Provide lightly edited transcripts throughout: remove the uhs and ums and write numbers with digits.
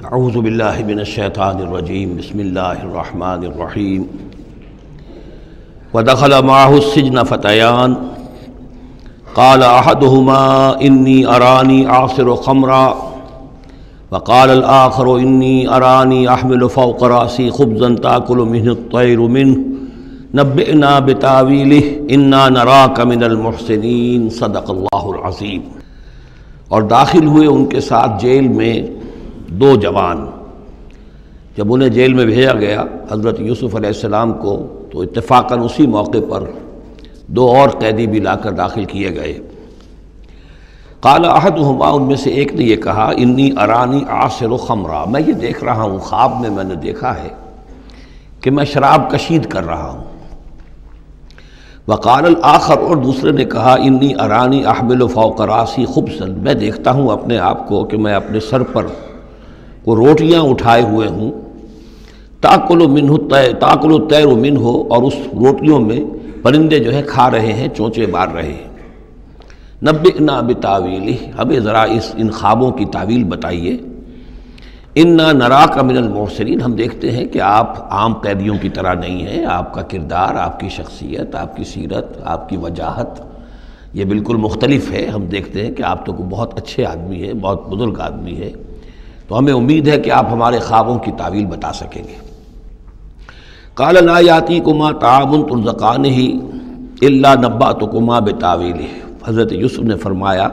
اعوذ باللہ من الشیطان الرجیم بسم اللہ الرحمن الرحیم ودخل معه السجن فتیان قال احدهما انی ارانی اعصر خمرا وقال الآخر انی ارانی احمل فوق رأسی خبزا تاکل منه الطیر منه نبئنا بتاویلہ انا نراک من المحسنین صدق اللہ العظیم۔ اور داخل ہوئے ان کے ساتھ جیل میں دو جوان۔ جب انہیں جیل میں بھیجا گیا حضرت یوسف علیہ السلام کو، تو اتفاقاً اسی موقع پر دو اور قیدی بھی لا کر داخل کیے گئے۔ قال احدہما، ان میں سے ایک نے یہ کہا، انی ارانی اعصر خمرا، میں یہ دیکھ رہا ہوں، خواب میں نے دیکھا ہے کہ میں شراب کشید کر رہا ہوں۔ وقال الآخر، اور دوسرے نے کہا، انی ارانی احمل فوق راسی خبزا، میں دیکھتا ہوں اپنے آپ کو کہ میں اپنے سر پر وہ روٹیاں اٹھائے ہوئے ہوں، تاکل الطیر منہ، اور اس روٹیوں میں پرندے جو ہے کھا رہے ہیں، چونچے مار رہے ہیں۔ نبئنا بتاویلہ، ہمیں ذرا ان خوابوں کی تعویل بتائیے۔ انا نراک من المحسنین، ہم دیکھتے ہیں کہ آپ عام قیدیوں کی طرح نہیں ہیں، آپ کا کردار، آپ کی شخصیت، آپ کی سیرت، آپ کی وجاہت یہ بالکل مختلف ہے۔ ہم دیکھتے ہیں کہ آپ تو بہت اچھے آدمی ہیں، بہت بزرگ آدمی ہے، تو ہمیں امید ہے کہ آپ ہمارے خوابوں کی تعویل بتا سکیں گے۔ قال لا یاتیکما طعام ترزقانہ الا نبأتکما بتاویلہ، حضرت یوسف نے فرمایا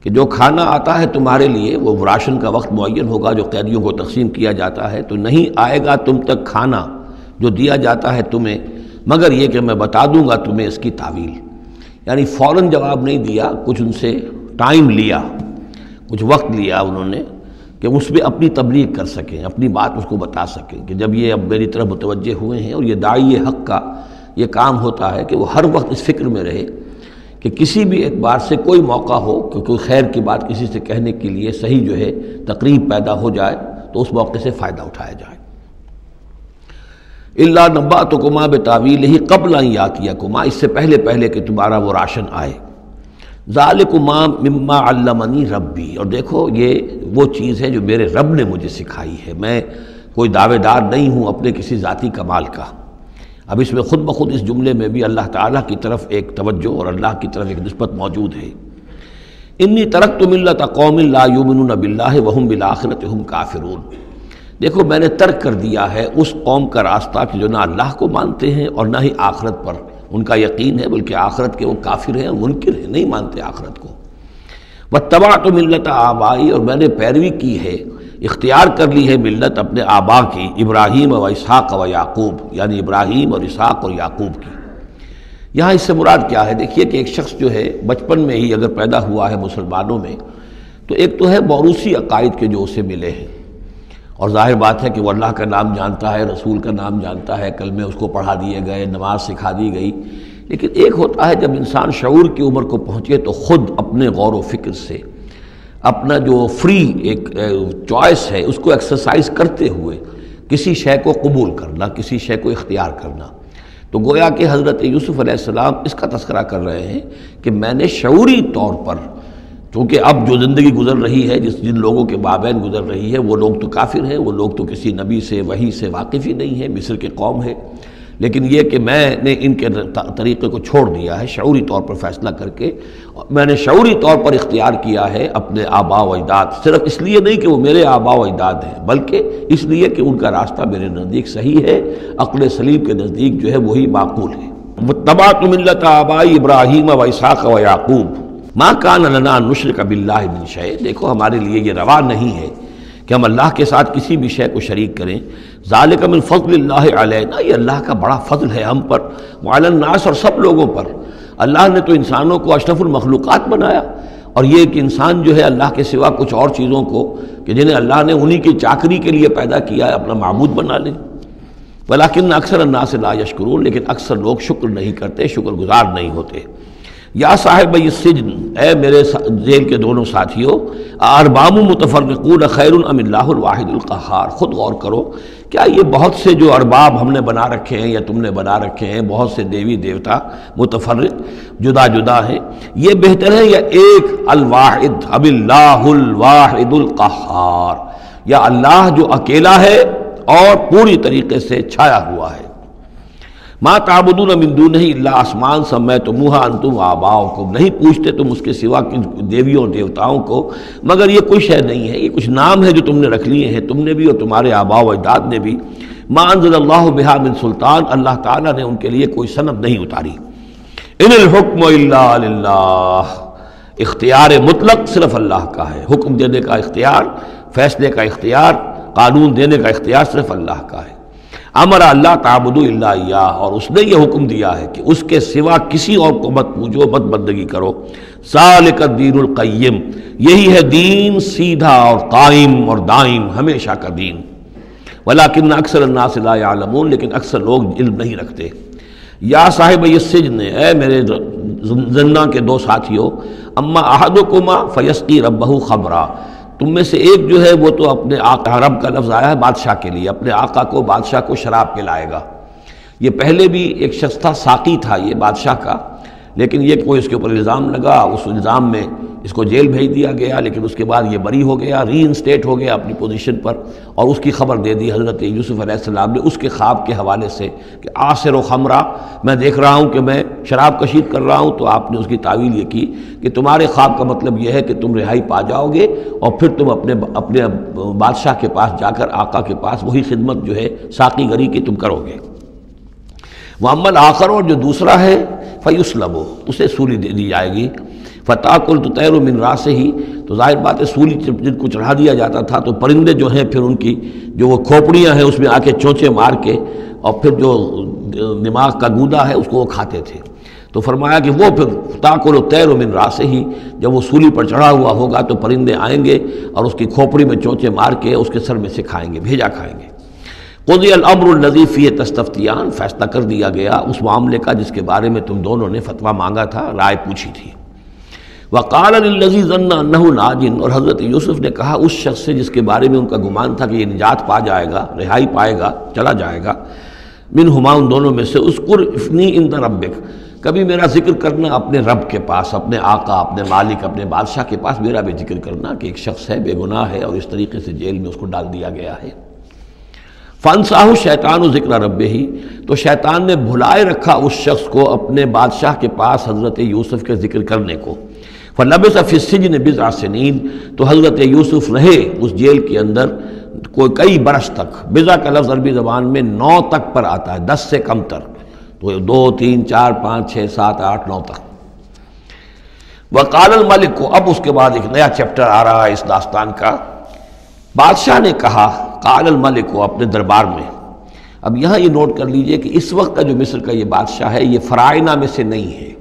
کہ جو کھانا آتا ہے تمہارے لیے، وہ راشن کا وقت معین ہوگا جو قیدیوں کو تقسیم کیا جاتا ہے، تو نہیں آئے گا تم تک کھانا جو دیا جاتا ہے تمہیں، مگر یہ کہ میں بتا دوں گا تمہیں اس کی تعویل۔ یعنی فوراً جواب نہیں دیا، کچھ ان سے ٹائم لیا، کچھ وقت لیا انہوں نے کہ اس میں اپنی تبلیغ کر سکیں، اپنی بات اس کو بتا سکیں کہ جب یہ اب میری طرف متوجہ ہوئے ہیں۔ اور یہ داعی حق کا یہ کام ہوتا ہے کہ وہ ہر وقت اس فکر میں رہے کہ کسی بھی اعتبار سے کوئی موقع ہو کہ کوئی خیر کی بات کسی سے کہنے کے لیے صحیح جو ہے تقریب پیدا ہو جائے تو اس موقع سے فائدہ اٹھایا جائے۔ الا نبأتکما بتاویلہ قبل ان یاتیکما، اس سے پہلے کہ تمہارا وہ راشن آئے۔ ذالکما مما علمنی ربی، اور دیکھو یہ وہ چیز ہے جو میرے رب نے مجھے سکھائی ہے، میں کوئی دعوے دار نہیں ہوں اپنے کسی ذاتی کمال کا۔ اب اس میں خود بخود اس جملے میں بھی اللہ تعالیٰ کی طرف ایک توجہ اور اللہ کی طرف ایک نسبت موجود ہے۔ انی ترکت ملت قوم لا یؤمنون باللہ وہم بالآخرۃ ہم کافرون، دیکھو میں نے ترک کر دیا ہے اس قوم کا راستہ کہ جو نہ اللہ کو مانتے ہیں اور نہ ہی آخرت پر ان کا یقین ہے، بلکہ آخرت کے وہ کافر ہیں، منکر ہیں، نہیں مانتے آخرت کو۔ واتبعت ملت آبائی، اور میں نے پیروی کی ہے، اختیار کر لی ہے ملت اپنے آبا کی، ابراہیم و اسحاق و یعقوب، یعنی ابراہیم اور اسحاق اور یعقوب کی۔ یہاں اس سے مراد کیا ہے؟ دیکھیے کہ ایک شخص جو ہے بچپن میں ہی اگر پیدا ہوا ہے مسلمانوں میں، تو ایک تو ہے موروثی عقائد کے جو اسے ملے ہیں، اور ظاہر بات ہے کہ وہ اللہ کا نام جانتا ہے، رسول کا نام جانتا ہے، کلمے اس کو پڑھا دیے گئے، نماز سکھا دی گئی۔ لیکن ایک ہوتا ہے جب انسان شعور کی عمر کو پہنچے تو خود اپنے غور و فکر سے اپنا جو فری ایک چوائس ہے اس کو ایکسرسائز کرتے ہوئے کسی شے کو قبول کرنا، کسی شے کو اختیار کرنا۔ تو گویا کہ حضرت یوسف علیہ السلام اس کا تذکرہ کر رہے ہیں کہ میں نے شعوری طور پر، چونکہ اب جو زندگی گزر رہی ہے، جن لوگوں کے مابین گزر رہی ہے، وہ لوگ تو کافر ہیں، وہ لوگ تو کسی نبی سے وحی سے واقف ہی نہیں ہے، مصر کے قوم ہے، لیکن یہ کہ میں نے ان کے طریقے کو چھوڑ دیا ہے شعوری طور پر فیصلہ کر کے، میں نے شعوری طور پر اختیار کیا ہے اپنے آبا و اجداد، صرف اس لیے نہیں کہ وہ میرے آبا و اجداد ہیں، بلکہ اس لیے کہ ان کا راستہ میرے نزدیک صحیح ہے، عقل سلیم کے نزدیک جو ہے وہی معقول ہے۔ واتبعت ملت آبائی ابراہیم و اسحاق و یعقوب ما کان لنا ان نشرک باللہ من شیء، دیکھو ہمارے لیے یہ روا نہیں ہے کہ ہم اللہ کے ساتھ کسی بھی شے کو شریک کریں۔ ذالک من فضل اللہ علینا، یہ اللہ کا بڑا فضل ہے ہم پر، وعلی الناس، اور سب لوگوں پر۔ اللہ نے تو انسانوں کو اشرف المخلوقات بنایا، اور یہ کہ انسان جو ہے اللہ کے سوا کچھ اور چیزوں کو کہ جنہیں اللہ نے انہی کی چاکری کے لیے پیدا کیا ہے اپنا معبود بنا لے۔ ولیکن اکثر الناس لا یشکرون، لیکن اکثر لوگ شکر نہیں کرتے، شکر گزار نہیں ہوتے۔ یا صاحب السجن، اے میرے جیل کے دونوں ساتھیوں، ارباب متفرقون خیر ام اللہ الواحد القہار، خود غور کرو، کیا یہ بہت سے جو ارباب ہم نے بنا رکھے ہیں یا تم نے بنا رکھے ہیں، بہت سے دیوی دیوتا متفرق جدا جدا ہیں، یہ بہتر ہے یا ایک الواحد اب اللہ الواحد القہار، یا اللہ جو اکیلا ہے اور پوری طریقے سے چھایا ہوا ہے۔ ما تعبدون من دونہ الا اسماء سمیتموها انتم وآباؤکم، نہیں پوچھتے تم اس کے سوا دیویوں اور دیوتاؤں کو مگر یہ کوئی شے نہیں ہے، یہ کچھ نام ہے جو تم نے رکھ لیے ہیں، تم نے بھی اور تمہارے آباء و اجداد نے بھی۔ ما انزل اللہ بہا من سلطان، اللہ تعالیٰ نے ان کے لیے کوئی سند نہیں اتاری۔ ان الحکم الا للہ، اختیار مطلق صرف اللہ کا ہے، حکم دینے کا اختیار، فیصلے کا اختیار، قانون دینے کا اختیار صرف اللہ کا ہے۔ امر اللہ تعبدوا الا ایاہ، اور اس نے یہ حکم دیا ہے کہ اس کے سوا کسی اور کو مت پوجو، مت بندگی کرو۔ ذالک الدین القیم، یہی ہے دین سیدھا اور قائم اور دائم، ہمیشہ کا دین۔ ولکن اکثر الناس لا یعلمون، لیکن اکثر لوگ علم نہیں رکھتے۔ یا صاحب السجن، اے میرے زنداں کے دو ساتھیو، اما احدکما فیسقی ربہ خمرا، تم میں سے ایک جو ہے وہ تو اپنے آقا، رب کا لفظ آیا ہے بادشاہ کے لیے، اپنے آقا کو، بادشاہ کو شراب پلائے گا۔ یہ پہلے بھی ایک شخص تھا، ساقی تھا یہ بادشاہ کا، لیکن یہ کوئی اس کے اوپر الزام لگا، اس الزام میں اس کو جیل بھیج دیا گیا، لیکن اس کے بعد یہ بری ہو گیا، ری انسٹیٹ ہو گیا اپنی پوزیشن پر، اور اس کی خبر دے دی حضرت یوسف علیہ السلام نے اس کے خواب کے حوالے سے کہ عاصر و خمرہ، میں دیکھ رہا ہوں کہ میں شراب کشید کر رہا ہوں۔ تو آپ نے اس کی تعویل یہ کی کہ تمہارے خواب کا مطلب یہ ہے کہ تم رہائی پا جاؤ گے اور پھر تم اپنے بادشاہ کے پاس جا کر، آقا کے پاس وہی خدمت جو ہے ساقی گری کی تم کرو گے۔ وَأَمَّا الْآخَرُ، اور جو دوسرا ہے، فَيُسْلَبُ، اسے سولی دے دی جائے گی۔ فَتَأْكُلُ الطَّيْرُ مِنْ رَأْسِهِ، تو ظاہر بات ہے سولی جن کو چڑھا دیا جاتا تھا تو پرندے جو ہیں پھر ان کی جو وہ کھوپڑیاں ہیں اس میں آ کے چونچے مار کے اور پھر جو دماغ کا گودا ہے اس کو وہ کھاتے تھے۔ تو فرمایا کہ وہ پھر تَأْكُلُ الطَّيْرُ مِنْ رَأْسِهِ، جب وہ سولی پر چڑھا ہوا ہوگا تو پرندے آئیں گے اور اس کی کھوپڑی میں چونچے مار کے اس کے سر میں سے کھائیں گے، بھیجا کھائیں گے۔ قضی الامر الذی فیہ تستفتیان، فیصلہ کر دیا گیا اس معاملے کا جس کے بارے میں تم دونوں نے فتویٰ مانگا تھا، رائے پوچھی تھی۔ وقال للذی ظن انہ ناج، اور حضرت یوسف نے کہا اس شخص سے جس کے بارے میں ان کا گمان تھا کہ یہ نجات پا جائے گا، رہائی پائے گا، چلا جائے گا، منہما، ان دونوں میں سے، اذکر افنی عند ربک، کبھی میرا ذکر کرنا اپنے رب کے پاس، اپنے آقا، اپنے مالک، اپنے بادشاہ کے پاس میرا بھی ذکر کرنا کہ ایک شخص ہے، بے گناہ ہے اور اس طریقے سے جیل میں اس کو ڈال دیا گیا ہے۔ فانساہ شیطان و ذکر ربہ، تو شیطان نے بھلائے رکھا اس شخص کو اپنے بادشاہ کے پاس حضرت یوسف کے ذکر کرنے کو۔ فلبث فی السجن بضع سنین، تو حضرت یوسف رہے اس جیل کے اندر کوئی کئی برس تک۔ بضع کا لفظ عربی زبان میں 9 تک پر آتا ہے، 10 سے کم تر، تو 2 3 4 5 6 7 8 9 تک۔ وقال الملک کو، اب اس کے بعد ایک نیا چیپٹر آ رہا ہے اس داستان کا۔ بادشاہ نے کہا، قال الملک کو، اپنے دربار میں۔ اب یہاں یہ نوٹ کر لیجئے کہ اس وقت کا جو مصر کا یہ بادشاہ ہے یہ فرائض میں سے نہیں ہے۔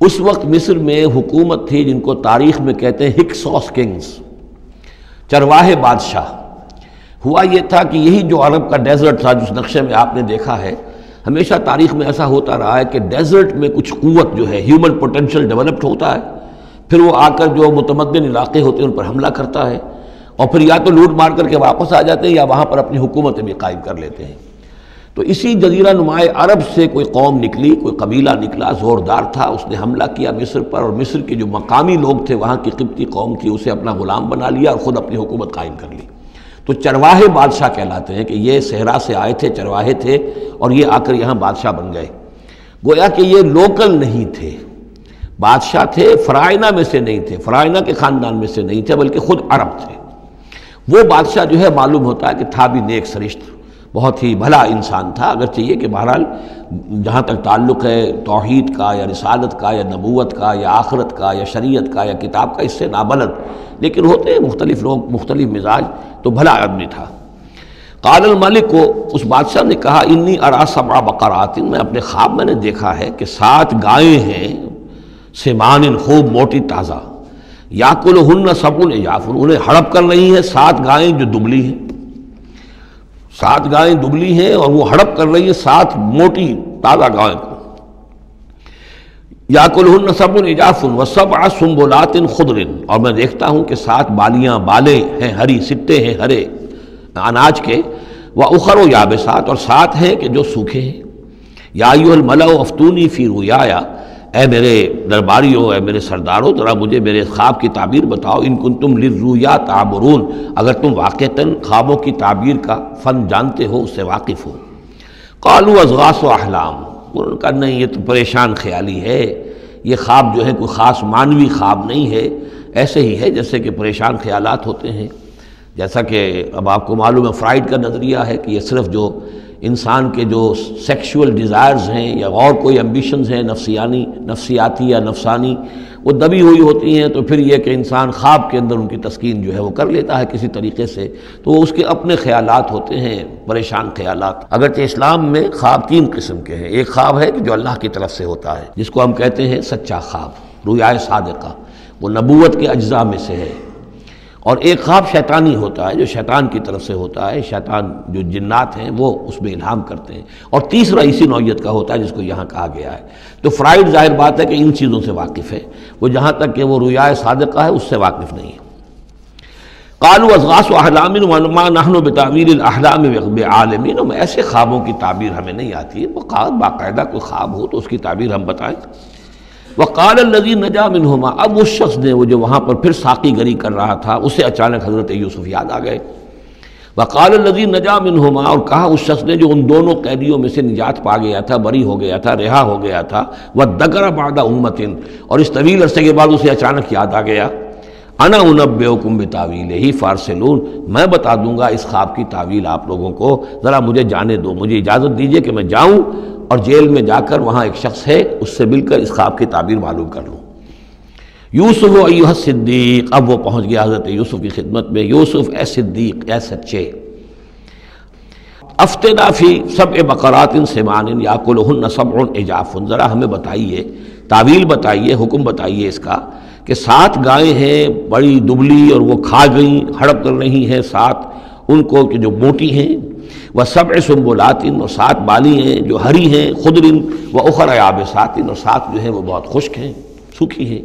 اس وقت مصر میں حکومت تھی جن کو تاریخ میں کہتے ہیں ہکسوس کنگز، چرواہے بادشاہ۔ ہوا یہ تھا کہ یہی جو عرب کا ڈیزرٹ تھا جس نقشے میں آپ نے دیکھا ہے، ہمیشہ تاریخ میں ایسا ہوتا رہا ہے کہ ڈیزرٹ میں کچھ قوت جو ہے، ہیومن پوٹینشل ڈیولپڈ ہوتا ہے، پھر وہ آ کر جو متمدن علاقے ہوتے ہیں ان پر حملہ کرتا ہے، اور پھر یا تو لوٹ مار کر کے واپس آ جاتے ہیں یا وہاں پر اپنی حکومتیں بھی قائم کر لیتے ہیں۔ تو اسی جزیرہ نمائے عرب سے کوئی قوم نکلی، کوئی قبیلہ نکلا، زوردار تھا، اس نے حملہ کیا مصر پر، اور مصر کے جو مقامی لوگ تھے، وہاں کی قبطی قوم تھی، اسے اپنا غلام بنا لیا اور خود اپنی حکومت قائم کر لی۔ تو چرواہے بادشاہ کہلاتے ہیں کہ یہ صحرا سے آئے تھے، چرواہے تھے، اور یہ آ کر یہاں بادشاہ بن گئے۔ گویا کہ یہ لوکل نہیں تھے، بادشاہ تھے، فرائض میں سے نہیں تھے، فرائض کے خاندان میں سے نہیں تھے، بلکہ خود عرب تھے۔ وہ بادشاہ جو ہے معلوم ہوتا ہے کہ تھا بھی نیک سرشت، بہت ہی بھلا انسان تھا، اگرچہ یہ کہ بہرحال جہاں تک تعلق ہے توحید کا یا رسالت کا یا نبوت کا یا آخرت کا یا شریعت کا یا کتاب کا، اس سے نابلد، لیکن ہوتے ہیں مختلف لوگ، مختلف مزاج، تو بھلا آدمی تھا۔ قال الملک کو، اس بادشاہ نے کہا، انی ارا 7 بقرات، میں اپنے خواب میں نے دیکھا ہے کہ 7 گائیں ہیں، سمان، خوب موٹی تازہ، یاکلہن 7 عجاف، انہیں ہڑپ کر رہی ہیں 7 گائیں جو دبلی ہیں، 7 گائیں دبلی ہیں اور وہ ہڑپ کر رہی ہیں 7 موٹی تازہ گائیں کو۔ یاکلہن 7 عجاف و7 سنبلات خضر، اور میں دیکھتا ہوں کہ 7 بالیاں، بالیں ہیں ہری، سٹے ہیں ہرے اناج کے، وَأُخَرُ یابسات، اور 7 ہیں کہ جو سوکھے ہیں۔ یا ایھا الملأ افتونی فی رؤیایا، اے میرے درباریوں، اے میرے سرداروں، ذرا مجھے میرے خواب کی تعبیر بتاؤ، ان کنتم للرؤیا تعبرون، اگر تم واقعتاً خوابوں کی تعبیر کا فن جانتے ہو، اس سے واقف ہو۔ قالوا اضغاث احلام، انہوں نے کہا نہیں یہ تو پریشان خیالی ہے، یہ خواب جو ہے کوئی خاص معنوی خواب نہیں ہے، ایسے ہی ہے جیسے کہ پریشان خیالات ہوتے ہیں۔ جیسا کہ اب آپ کو معلوم ہے فرائڈ کا نظریہ ہے کہ یہ صرف جو انسان کے جو سیکشول ڈیزائرز ہیں یا اور کوئی ایمبیشنز ہیں نفسیاتی یا نفسانی، وہ دبی ہوئی ہوتی ہیں، تو پھر یہ کہ انسان خواب کے اندر ان کی تسکین جو ہے وہ کر لیتا ہے کسی طریقے سے، تو وہ اس کے اپنے خیالات ہوتے ہیں، پریشان خیالات۔ اگرچہ اسلام میں خواب 3 قسم کے ہیں، ایک خواب ہے کہ جو اللہ کی طرف سے ہوتا ہے جس کو ہم کہتے ہیں سچا خواب، رؤیا صادقہ، وہ نبوت کے اجزاء میں سے ہے، اور ایک خواب شیطانی ہوتا ہے جو شیطان کی طرف سے ہوتا ہے، شیطان جو جنات ہیں وہ اس میں الہام کرتے ہیں، اور تیسرا اسی نوعیت کا ہوتا ہے جس کو یہاں کہا گیا ہے۔ تو فرائڈ ظاہر بات ہے کہ ان چیزوں سے واقف ہے، وہ جہاں تک کہ وہ رؤیا صادقہ ہے اس سے واقف نہیں ہے۔ قالوا اضغاث احلام وما نحن بتاویل الاحلام بعالمین، ایسے خوابوں کی تعبیر ہمیں نہیں آتی ہے، باقاعدہ کوئی خواب ہو تو اس کی تعبیر ہم بتائیں۔ وقال الذی نجا منہما، اب اس شخص نے وہ جو وہاں پر پھر ساقی گری کر رہا تھا اسے اچانک حضرت یوسف یاد آ گئے۔ وقال الذی نجا منہما، اور کہا اس شخص نے جو ان دونوں قیدیوں میں سے نجات پا گیا تھا، بری ہو گیا تھا، رہا ہو گیا تھا، وذکر بعد امۃ، اور اس طویل عرصے کے بعد اسے اچانک یاد آ گیا، انا انبئکم بتاویلہ فارسلون، میں بتا دوں گا اس خواب کی تعویل آپ لوگوں کو، ذرا مجھے جانے دو، مجھے اجازت دیجئے کہ میں جاؤں اور جیل میں جا کر وہاں ایک شخص ہے اس سے مل کر اس خواب کی تعبیر معلوم کر لوں۔ یوسف ایھا الصدیق، اب وہ پہنچ گیا حضرت یوسف کی خدمت میں، یوسف اے صدیق، اے سچے، افتنا فی 7 بقرات سمان یاکلہن 7 عجاف، ذرا ہمیں بتائیے، تعویل بتائیے، حکم بتائیے اس کا کہ 7 گائیں ہیں بڑی دبلی اور وہ کھا گئیں، ہڑپ کر رہی ہیں، 7 ان کو کہ جو موٹی ہیں، وَسَبْعِ سُنبُلَاتٍ، اور 7 بالی ہیں جو ہری ہیں، خضر وَأُخَرَ يَابِسَاتٍ، اور 7 جو ہیں وہ بہت خشک ہیں، سوکھی ہیں،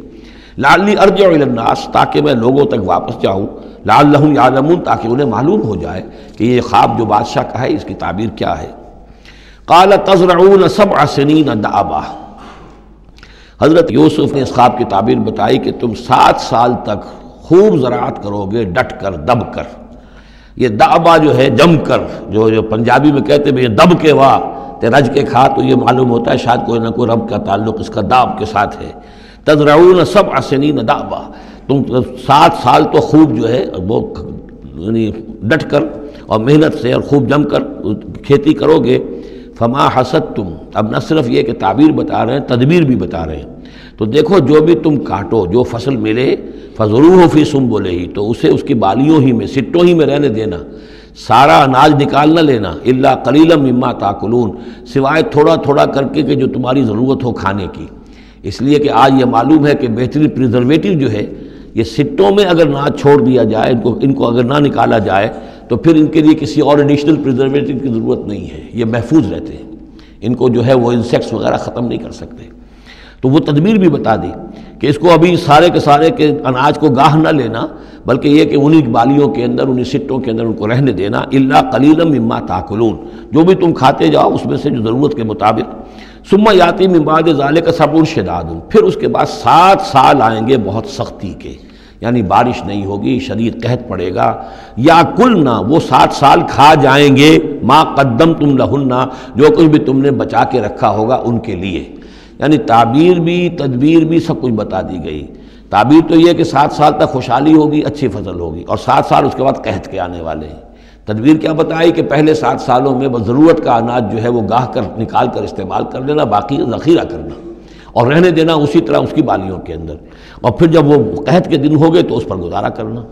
لَعَلِّي أَرْجِعُ إِلَى النَّاسِ، تاکہ میں لوگوں تک واپس جاؤں، لَعَلَّهُمْ يَعْلَمُونَ، تاکہ انہیں معلوم ہو جائے کہ یہ خواب جو بادشاہ کا ہے اس کی تعبیر کیا ہے۔ قَالَ تَزْرَعُونَ 7 سِنِينَ دَأَبًا، حضرت یوسف نے اس خواب کی تعبیر بتائی کہ تم 7 سال تک خوب زراعت کرو گے، ڈٹ کر، دب کر۔ یہ دعبا جو ہے جم کر، جو پنجابی میں کہتے ہیں یہ دب کے واہ تے رج کے کھا، تو یہ معلوم ہوتا ہے شاید کوئی نہ کوئی رب کا تعلق اس کا داب کے ساتھ ہے۔ تزرعون 7 سنین دعبا، تم 7 سال تو خوب جو ہے وہ یعنی ڈٹ کر اور محنت سے اور خوب جم کر کھیتی کرو گے۔ فما حصدتم، اب نہ صرف یہ کہ تعبیر بتا رہے ہیں، تدبیر بھی بتا رہے ہیں، تو دیکھو جو بھی تم کاٹو، جو فصل ملے، فضروہ فی سنبلہ، تو اسے اس کی بالیوں ہی میں، سٹوں ہی میں رہنے دینا، سارا اناج نکال نہ لینا، الا قلیلا مما تاکلون، سوائے تھوڑا تھوڑا کر کے کہ جو تمہاری ضرورت ہو کھانے کی، اس لیے کہ آج یہ معلوم ہے کہ بہترین پریزرویٹو جو ہے یہ سٹوں میں اگر نہ چھوڑ دیا جائے، ان کو اگر نہ نکالا جائے تو پھر ان کے لیے کسی اور ایڈیشنل پریزرویٹو کی ضرورت نہیں ہے، یہ محفوظ رہتے ہیں، ان کو جو ہے وہ انسیکٹس وغیرہ ختم نہیں کر سکتے۔ تو وہ تدبیر بھی بتا دی کہ اس کو ابھی سارے کے سارے کے اناج کو گاہ نہ لینا، بلکہ یہ کہ انہی بالیوں کے اندر، انہی سٹوں کے اندر ان کو رہنے دینا، الا قلیلا مما تاکلون، جو بھی تم کھاتے جاؤ اس میں سے جو ضرورت کے مطابق۔ ثم یاتی من بعد ذلک صبر شداد، پھر اس کے بعد 7 سال آئیں گے بہت سختی کے، یعنی بارش نہیں ہوگی، شدید قحط پڑے گا، یا کلنا، وہ 7 سال کھا جائیں گے، ما قدمتم لہن، جو کچھ بھی تم نے بچا کے رکھا ہوگا ان کے لیے، یعنی تعبیر بھی تدبیر بھی سب کچھ بتا دی گئی۔ تعبیر تو یہ کہ 7 سال تک خوشحالی ہوگی، اچھی فصل ہوگی، اور 7 سال اس کے بعد قحط کے آنے والے ہیں۔ تدبیر کیا بتائی کہ پہلے 7 سالوں میں بس ضرورت کا اناج جو ہے وہ گاہ کر نکال کر استعمال کر لینا، باقی ذخیرہ کرنا اور رہنے دینا اسی طرح اس کی بالیوں کے اندر، اور پھر جب وہ قحط کے دن ہو گئے تو اس پر گزارا کرنا۔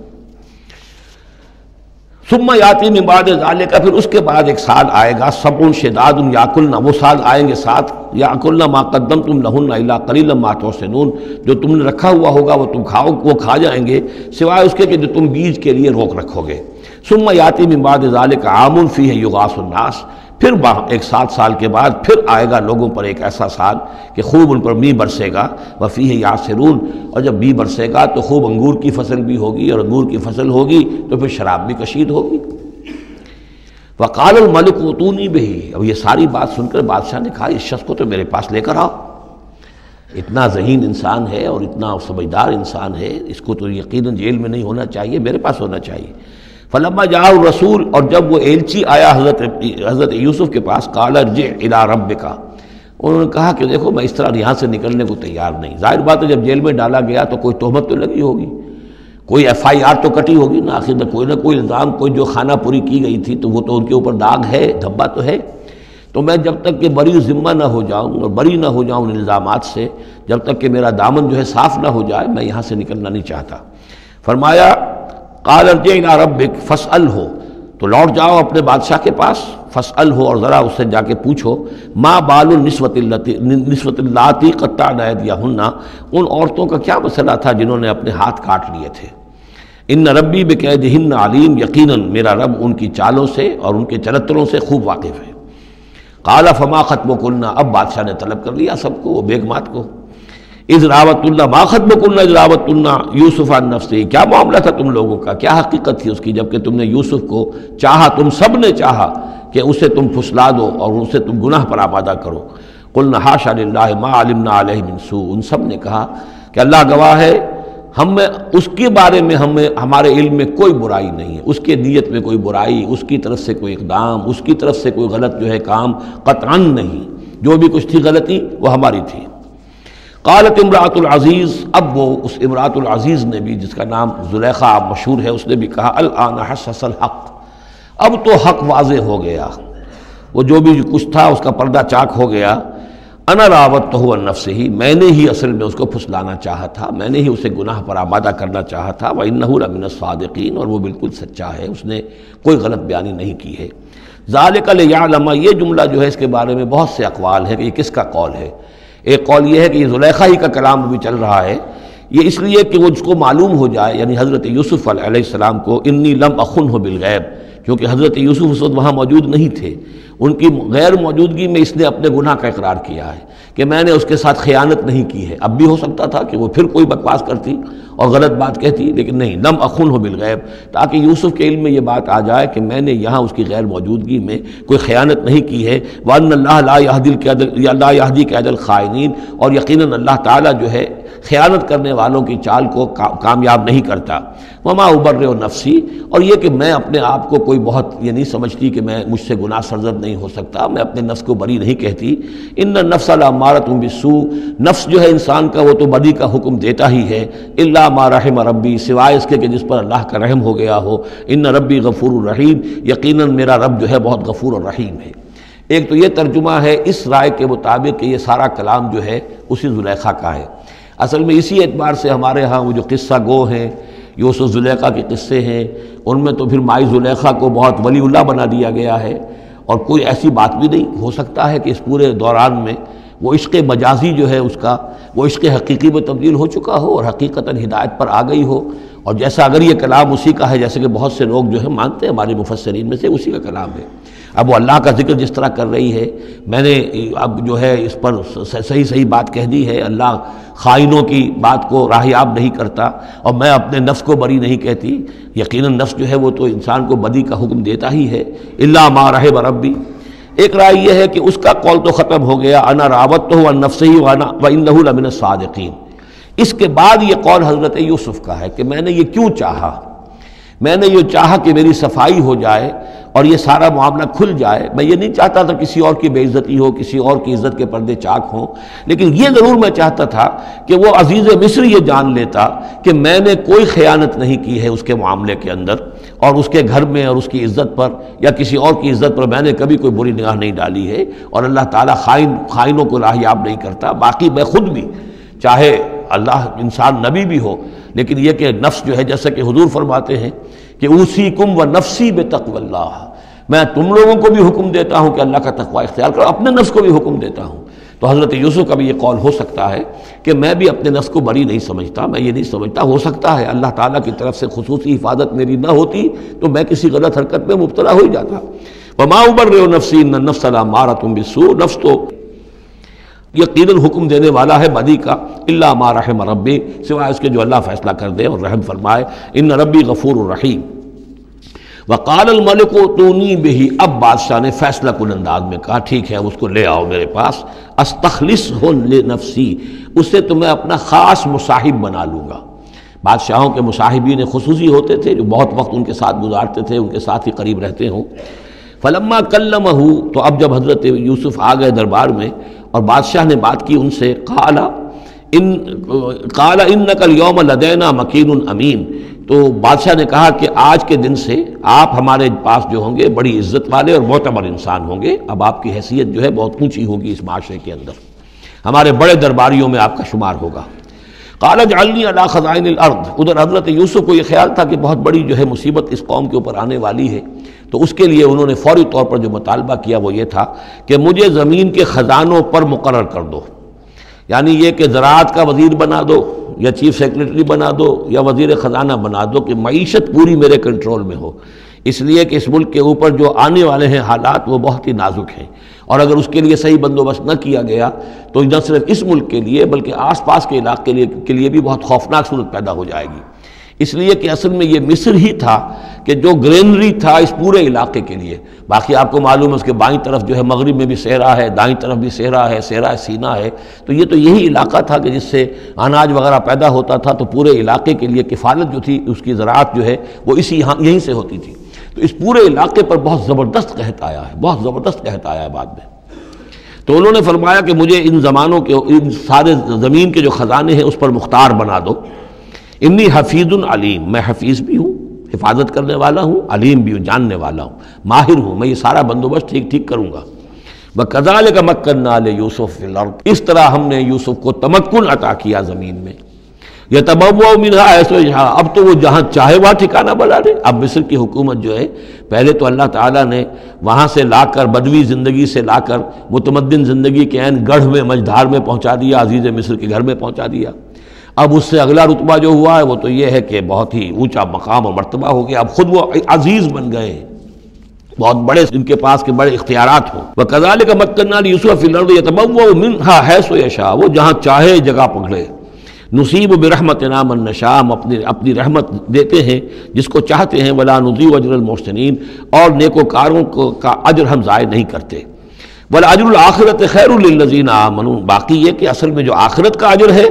ثم یاتی من بعد ذالک، پھر اس کے بعد ایک سال آئے گا، سبع شداد یاکلن، وہ سال آئیں گے 7، یاکلن ما قدمتم لہن الا قلیلا ما تحسنون، جو تم نے رکھا ہوا ہوگا وہ تم کھاؤ، وہ کھا جائیں گے، سوائے اس کے کہ جو تم بیج کے لیے روک رکھو گے۔ ثم یاتی من بعد ذالک عام فیہ یغاث الناس، پھر ایک 7 سال کے بعد پھر آئے گا لوگوں پر ایک ایسا سال کہ خوب ان پر می برسے گا، وفیہ یعصرون، اور جب می برسے گا تو خوب انگور کی فصل بھی ہوگی، اور انگور کی فصل ہوگی تو پھر شراب بھی کشید ہوگی۔ وقال الملک ائتونی بہ، اب یہ ساری بات سن کر بادشاہ نے کہا اس شخص کو تو میرے پاس لے کر آؤ۔ اتنا ذہین انسان ہے اور اتنا سمجھدار انسان ہے، اس کو تو یقیناً جیل میں نہیں ہونا چاہیے، میرے پاس ہونا چاہیے۔ فلما جاء الرسول، اور جب وہ ایلچی آیا حضرت یوسف کے پاس، قال ارجع الی ربک، انہوں نے کہا کہ دیکھو میں اس طرح یہاں سے نکلنے کو تیار نہیں۔ ظاہر بات ہے جب جیل میں ڈالا گیا تو کوئی تہمت تو لگی ہوگی، کوئی FIR تو کٹی ہوگی نا، آخر میں کوئی نہ کوئی الزام، کوئی جو خانہ پوری کی گئی تھی تو وہ تو ان کے اوپر داغ ہے، دھبا تو ہے۔ تو میں جب تک کہ بری ذمہ نہ ہو جاؤں اور بری نہ ہو جاؤں ان الزامات سے، جب تک کہ میرا دامن جو ہے صاف نہ ہو جائے، میں یہاں سے نکلنا نہیں چاہتا۔ فرمایا قال ارجع الی ربک فاسألہ، تو لوٹ جاؤ اپنے بادشاہ کے پاس، فاسألہ، اور ذرا اس سے جا کے پوچھو، ما بال النسوۃ اللاتی قطعن ایدیہن، ان عورتوں کا کیا مسئلہ تھا جنہوں نے اپنے ہاتھ کاٹ لیے تھے۔ ان ربی بکیدہن علیم، یقیناً میرا رب ان کی چالوں سے اور ان کے چرتروں سے خوب واقف ہے۔ قال فما خطبکن، اب بادشاہ نے طلب کر لیا سب کو، وہ بیگمات کو، اذ راوتن، ما خطبکن اذ راوتن یوسف عن نفسہ، کیا معاملہ تھا تم لوگوں کا، کیا حقیقت تھی اس کی جب کہ تم نے یوسف کو چاہا، تم سب نے چاہا کہ اسے تم پھسلا دو اور اسے تم گناہ پر آمادہ کرو۔ قلنا حاشا للہ ما علمنا علیہ من سوء، ان سب نے کہا کہ اللہ گواہ ہے، ہم میں اس کے بارے میں ہمارے علم میں کوئی برائی نہیں ہے، اس کے نیت میں کوئی برائی، اس کی طرف سے کوئی اقدام، اس کی طرف سے کوئی غلط جو ہے کام قطعاً نہیں، جو بھی کچھ تھی غلطی وہ ہماری تھی۔ قالت امرأۃ العزیز، اب وہ اس امرأۃ العزیز نے بھی، جس کا نام زلیخا مشہور ہے، اس نے بھی کہا الآن حسس الحق، اب تو حق واضح ہو گیا، وہ جو بھی کچھ تھا اس کا پردہ چاک ہو گیا۔ انا راودتہ عن نفسہ، میں نے ہی اصل میں اس کو پھسلانا چاہا تھا، میں نے ہی اسے گناہ پر آمادہ کرنا چاہا تھا، وانہ لمن الصادقین، اور وہ بالکل سچا ہے، اس نے کوئی غلط بیانی نہیں کی ہے۔ ذالک لیعلم، یہ جملہ جو ہے اس کے بارے میں بہت سے اقوال ہیں کہ یہ کس کا قول ہے۔ ایک قول یہ ہے کہ یہ زلیخا ہی کا کلام بھی چل رہا ہے، یہ اس لیے کہ وہ اس کو معلوم ہو جائے، یعنی حضرت یوسف علیہ السلام کو، انی لم اخنہ بالغیب، کیونکہ حضرت یوسف اس وقت وہاں موجود نہیں تھے، ان کی غیر موجودگی میں اس نے اپنے گناہ کا اقرار کیا ہے کہ میں نے اس کے ساتھ خیانت نہیں کی ہے۔ اب بھی ہو سکتا تھا کہ وہ پھر کوئی بکواس کرتی اور غلط بات کہتی، لیکن نہیں، لم اخنہ بالغیب، تاکہ یوسف کے علم میں یہ بات آ جائے کہ میں نے یہاں اس کی غیر موجودگی میں کوئی خیانت نہیں کی ہے۔ وَأَنَّ اللَّهَ لَا يَهْدِي كَيْدَ الْخَائِنِينَ، اور یقیناً اللہ تعالیٰ جو ہے خیانت کرنے والوں کی چال کو کامیاب نہیں کرتا۔ وما ابرئ نفسی، اور یہ کہ میں اپنے آپ کو کوئی بہت یہ نہیں سمجھتی کہ میں مجھ سے گناہ سرزد نہیں ہو سکتا، میں اپنے نفس کو بری نہیں کہتی۔ ان النفس لامارۃ بالسوء، نفس جو ہے انسان کا وہ تو بدی کا حکم دیتا ہی ہے، الا ما رحم ربی، سوائے اس کے کہ جس پر اللہ کا رحم ہو گیا ہو۔ ان ربی غفور الرحیم، یقیناً میرا رب جو ہے بہت غفور الرحیم ہے۔ ایک تو یہ ترجمہ ہے اس رائے کے مطابق کہ یہ سارا کلام جو ہے اسی زلیخا کا ہے۔ اصل میں اسی اعتبار سے ہمارے ہاں وہ جو قصہ گو ہیں، یوسف زلیخا کے قصے ہیں، ان میں تو پھر مائی زلیخا کو بہت ولی اللہ بنا دیا گیا ہے، اور کوئی ایسی بات بھی نہیں ہو سکتا ہے کہ اس پورے دوران میں وہ عشق مجازی جو ہے اس کا وہ عشق حقیقی میں تبدیل ہو چکا ہو اور حقیقتاً ہدایت پر آ گئی ہو، اور جیسا اگر یہ کلام اسی کا ہے، جیسے کہ بہت سے لوگ جو ہے مانتے ہیں ہمارے مفسرین میں سے، اسی کا کلام ہے۔ اب وہ اللہ کا ذکر جس طرح کر رہی ہے، میں نے اب جو ہے اس پر صحیح بات کہہ دی ہے، اللہ خائنوں کی بات کو راہیاب نہیں کرتا، اور میں اپنے نفس کو بری نہیں کہتی، یقیناً نفس جو ہے وہ تو انسان کو بدی کا حکم دیتا ہی ہے، الا ما رحم ربی۔ ایک رائے یہ ہے کہ اس کا قول تو ختم ہو گیا، انا راودتہ عن نفسہ وانہ لمن الصادقین۔ اس کے بعد یہ قول حضرت یوسف کا ہے کہ میں نے یہ کیوں چاہا، میں نے یہ چاہا کہ میری صفائی ہو جائے اور یہ سارا معاملہ کھل جائے۔ میں یہ نہیں چاہتا تھا کسی اور کی بے عزتی ہو، کسی اور کی عزت کے پردے چاک ہوں، لیکن یہ ضرور میں چاہتا تھا کہ وہ عزیز مصر یہ جان لیتا کہ میں نے کوئی خیانت نہیں کی ہے اس کے معاملے کے اندر، اور اس کے گھر میں اور اس کی عزت پر یا کسی اور کی عزت پر میں نے کبھی کوئی بری نگاہ نہیں ڈالی ہے، اور اللہ تعالیٰ خائنوں کو راہیاب نہیں کرتا۔ باقی میں خود بھی، چاہے اللہ انسان نبی بھی ہو، لیکن یہ کہ نفس جو ہے، جیسا کہ حضور فرماتے ہیں کہ اوصیکم و نفسی بتقوی اللہ، میں تم لوگوں کو بھی حکم دیتا ہوں کہ اللہ کا تقوی اختیار کرو، اپنے نفس کو بھی حکم دیتا ہوں۔ تو حضرت یوسف کا بھی یہ قول ہو سکتا ہے کہ میں بھی اپنے نفس کو بری نہیں سمجھتا، میں یہ نہیں سمجھتا، ہو سکتا ہے اللہ تعالیٰ کی طرف سے خصوصی حفاظت میری نہ ہوتی تو میں کسی غلط حرکت میں مبتلا ہو ہی جاتا۔ وما ابرئ نفسی ان النفس لامارۃ بالسوء، نفس تو یقیناً حکم دینے والا ہے بدی کا، الا ما رحم ربی، سوائے اس کے جو اللہ فیصلہ کر دے اور رحم فرمائے۔ ان ربی غفور الرحیم۔ وقال الملک اتونی بہ، اب بادشاہ نے فیصلہ کن انداز میں کہا ٹھیک ہے اس کو لے آؤ میرے پاس، استخلصہ لنفسی، اسے تو میں اپنا خاص مصاحب بنا لوں گا۔ بادشاہوں کے مصاحبین خصوصی ہوتے تھے جو بہت وقت ان کے ساتھ گزارتے تھے، ان کے ساتھ ہی قریب رہتے ہوں۔ فلما کلمہ، تو اب جب حضرت یوسف آ گئے دربار میں اور بادشاہ نے بات کی ان سے، قال انک اليوم لدینا مکین امین، تو بادشاہ نے کہا کہ آج کے دن سے آپ ہمارے پاس جو ہوں گے بڑی عزت والے اور معتبر انسان ہوں گے، اب آپ کی حیثیت جو ہے بہت اونچی ہوگی اس معاشرے کے اندر، ہمارے بڑے درباریوں میں آپ کا شمار ہوگا۔ قال اجعلنی علی خزائن الارض، ادھر حضرت یوسف کو یہ خیال تھا کہ بہت بڑی جو ہے مصیبت اس قوم کے اوپر آنے والی ہے، تو اس کے لیے انہوں نے فوری طور پر جو مطالبہ کیا وہ یہ تھا کہ مجھے زمین کے خزانوں پر مقرر کر دو، یعنی یہ کہ زراعت کا وزیر بنا دو یا چیف سیکریٹری بنا دو یا وزیر خزانہ بنا دو، کہ معیشت پوری میرے کنٹرول میں ہو، اس لیے کہ اس ملک کے اوپر جو آنے والے ہیں حالات وہ بہت ہی نازک ہیں، اور اگر اس کے لیے صحیح بندوبست نہ کیا گیا تو نہ صرف اس ملک کے لیے بلکہ آس پاس کے علاقے کے لیے بھی بہت خوفناک صورت پیدا ہو جائے گی، اس لیے کہ اصل میں یہ مصر ہی تھا کہ جو گرینری تھا اس پورے علاقے کے لیے۔ باقی آپ کو معلوم ہے اس کے بائیں طرف جو ہے مغرب میں بھی صحرا ہے، دائیں طرف بھی صحرا ہے، صحرا سینا ہے، تو یہ تو یہی علاقہ تھا کہ جس سے اناج وغیرہ پیدا ہوتا تھا، تو پورے علاقے کے لیے کفالت جو تھی اس کی زراعت جو ہے وہ یہیں سے ہوتی تھی، تو اس پورے علاقے پر بہت زبردست قحط آیا ہے، بہت زبردست قحط آیا ہے بعد میں۔ تو انہوں نے فرمایا کہ مجھے ان زمانوں کے ان سارے زمین کے جو خزانے ہیں اس پر مختار بنا دو، انی حفیظ علیم، میں حفیظ بھی ہوں، حفاظت کرنے والا ہوں، علیم بھی ہوں، جاننے والا ہوں، ماہر ہوں، میں یہ سارا بندوبست ٹھیک کروں گا۔ وَكَذَلِكَ مَكَّنَّا لِيُوسُفَ فِي الْأَرْضِ، اس طرح ہم نے یوسف کو تمکن عطا کیا زمین میں، يَتَبَوَّأُ مِنْهَا حَيْثُ يَشَاءُ، اب تو وہ جہاں چاہے وہاں ٹھکانہ بنا لے۔ اب مصر کی حکومت جو ہے پہلے تو اللہ تعالیٰ نے وہاں سے لا کر بدوی زندگی سے لا کر متمدن زندگی کے عین گڑھ میں مجدھار میں پہنچا دیا، عزیز مصر کے گھر میں پہنچا دیا۔ اب اس سے اگلا رتبہ جو ہوا ہے وہ تو یہ ہے کہ بہت ہی اونچا مقام اور مرتبہ ہو گیا، اب خود وہ عزیز بن گئے ہیں، بہت بڑے ان کے پاس کے بڑے اختیارات ہوں۔ وَكَذَلِكَ مَكَّنَّا لِيُوسُفَ فِي الْأَرْضِ يَتَبَوَّأُ مِنْهَا حَيْثُ يَشَاءُ، وہ جہاں چاہے جگہ پکڑے۔ نصیب برحمتنا من نشاء، ہم اپنی رحمت دیتے ہیں جس کو چاہتے ہیں، ولا نضيع اجر المحسنین، اور نیکوکاروں کا اجر ہم ضائع نہیں کرتے۔ وَالْأَجْرُ الْآخِرَةِ خَيْرٌ لِلَّذِينَ آمَنُوا، باقی یہ کہ اصل میں جو آخرت کا اجر ہے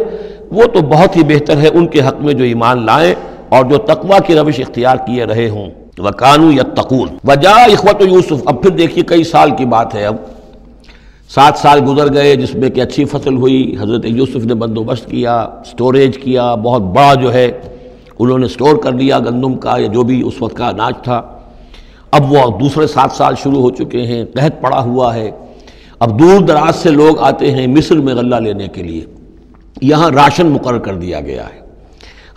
وہ تو بہت ہی بہتر ہے ان کے حق میں جو ایمان لائیں اور جو تقویٰ کی روش اختیار کیے رہے ہوں۔ وَكَانُوا يَتَّقُونَ۔ وَجَاءَ إِخْوَةُ یوسف، اب پھر دیکھیے کئی سال کی بات ہے، اب 7 سال گزر گئے جس میں کہ اچھی فصل ہوئی، حضرت یوسف نے بندوبست کیا، سٹوریج کیا، بہت بڑا جو ہے انہوں نے سٹور کر لیا گندم کا یا جو بھی اس وقت کا اناج تھا۔ اب وہ دوسرے 7 سال شروع ہو چکے ہیں، قحط پڑا ہوا ہے، اب دور دراز سے لوگ آتے ہیں مصر میں غلہ لینے کے لیے، یہاں راشن مقرر کر دیا گیا ہے،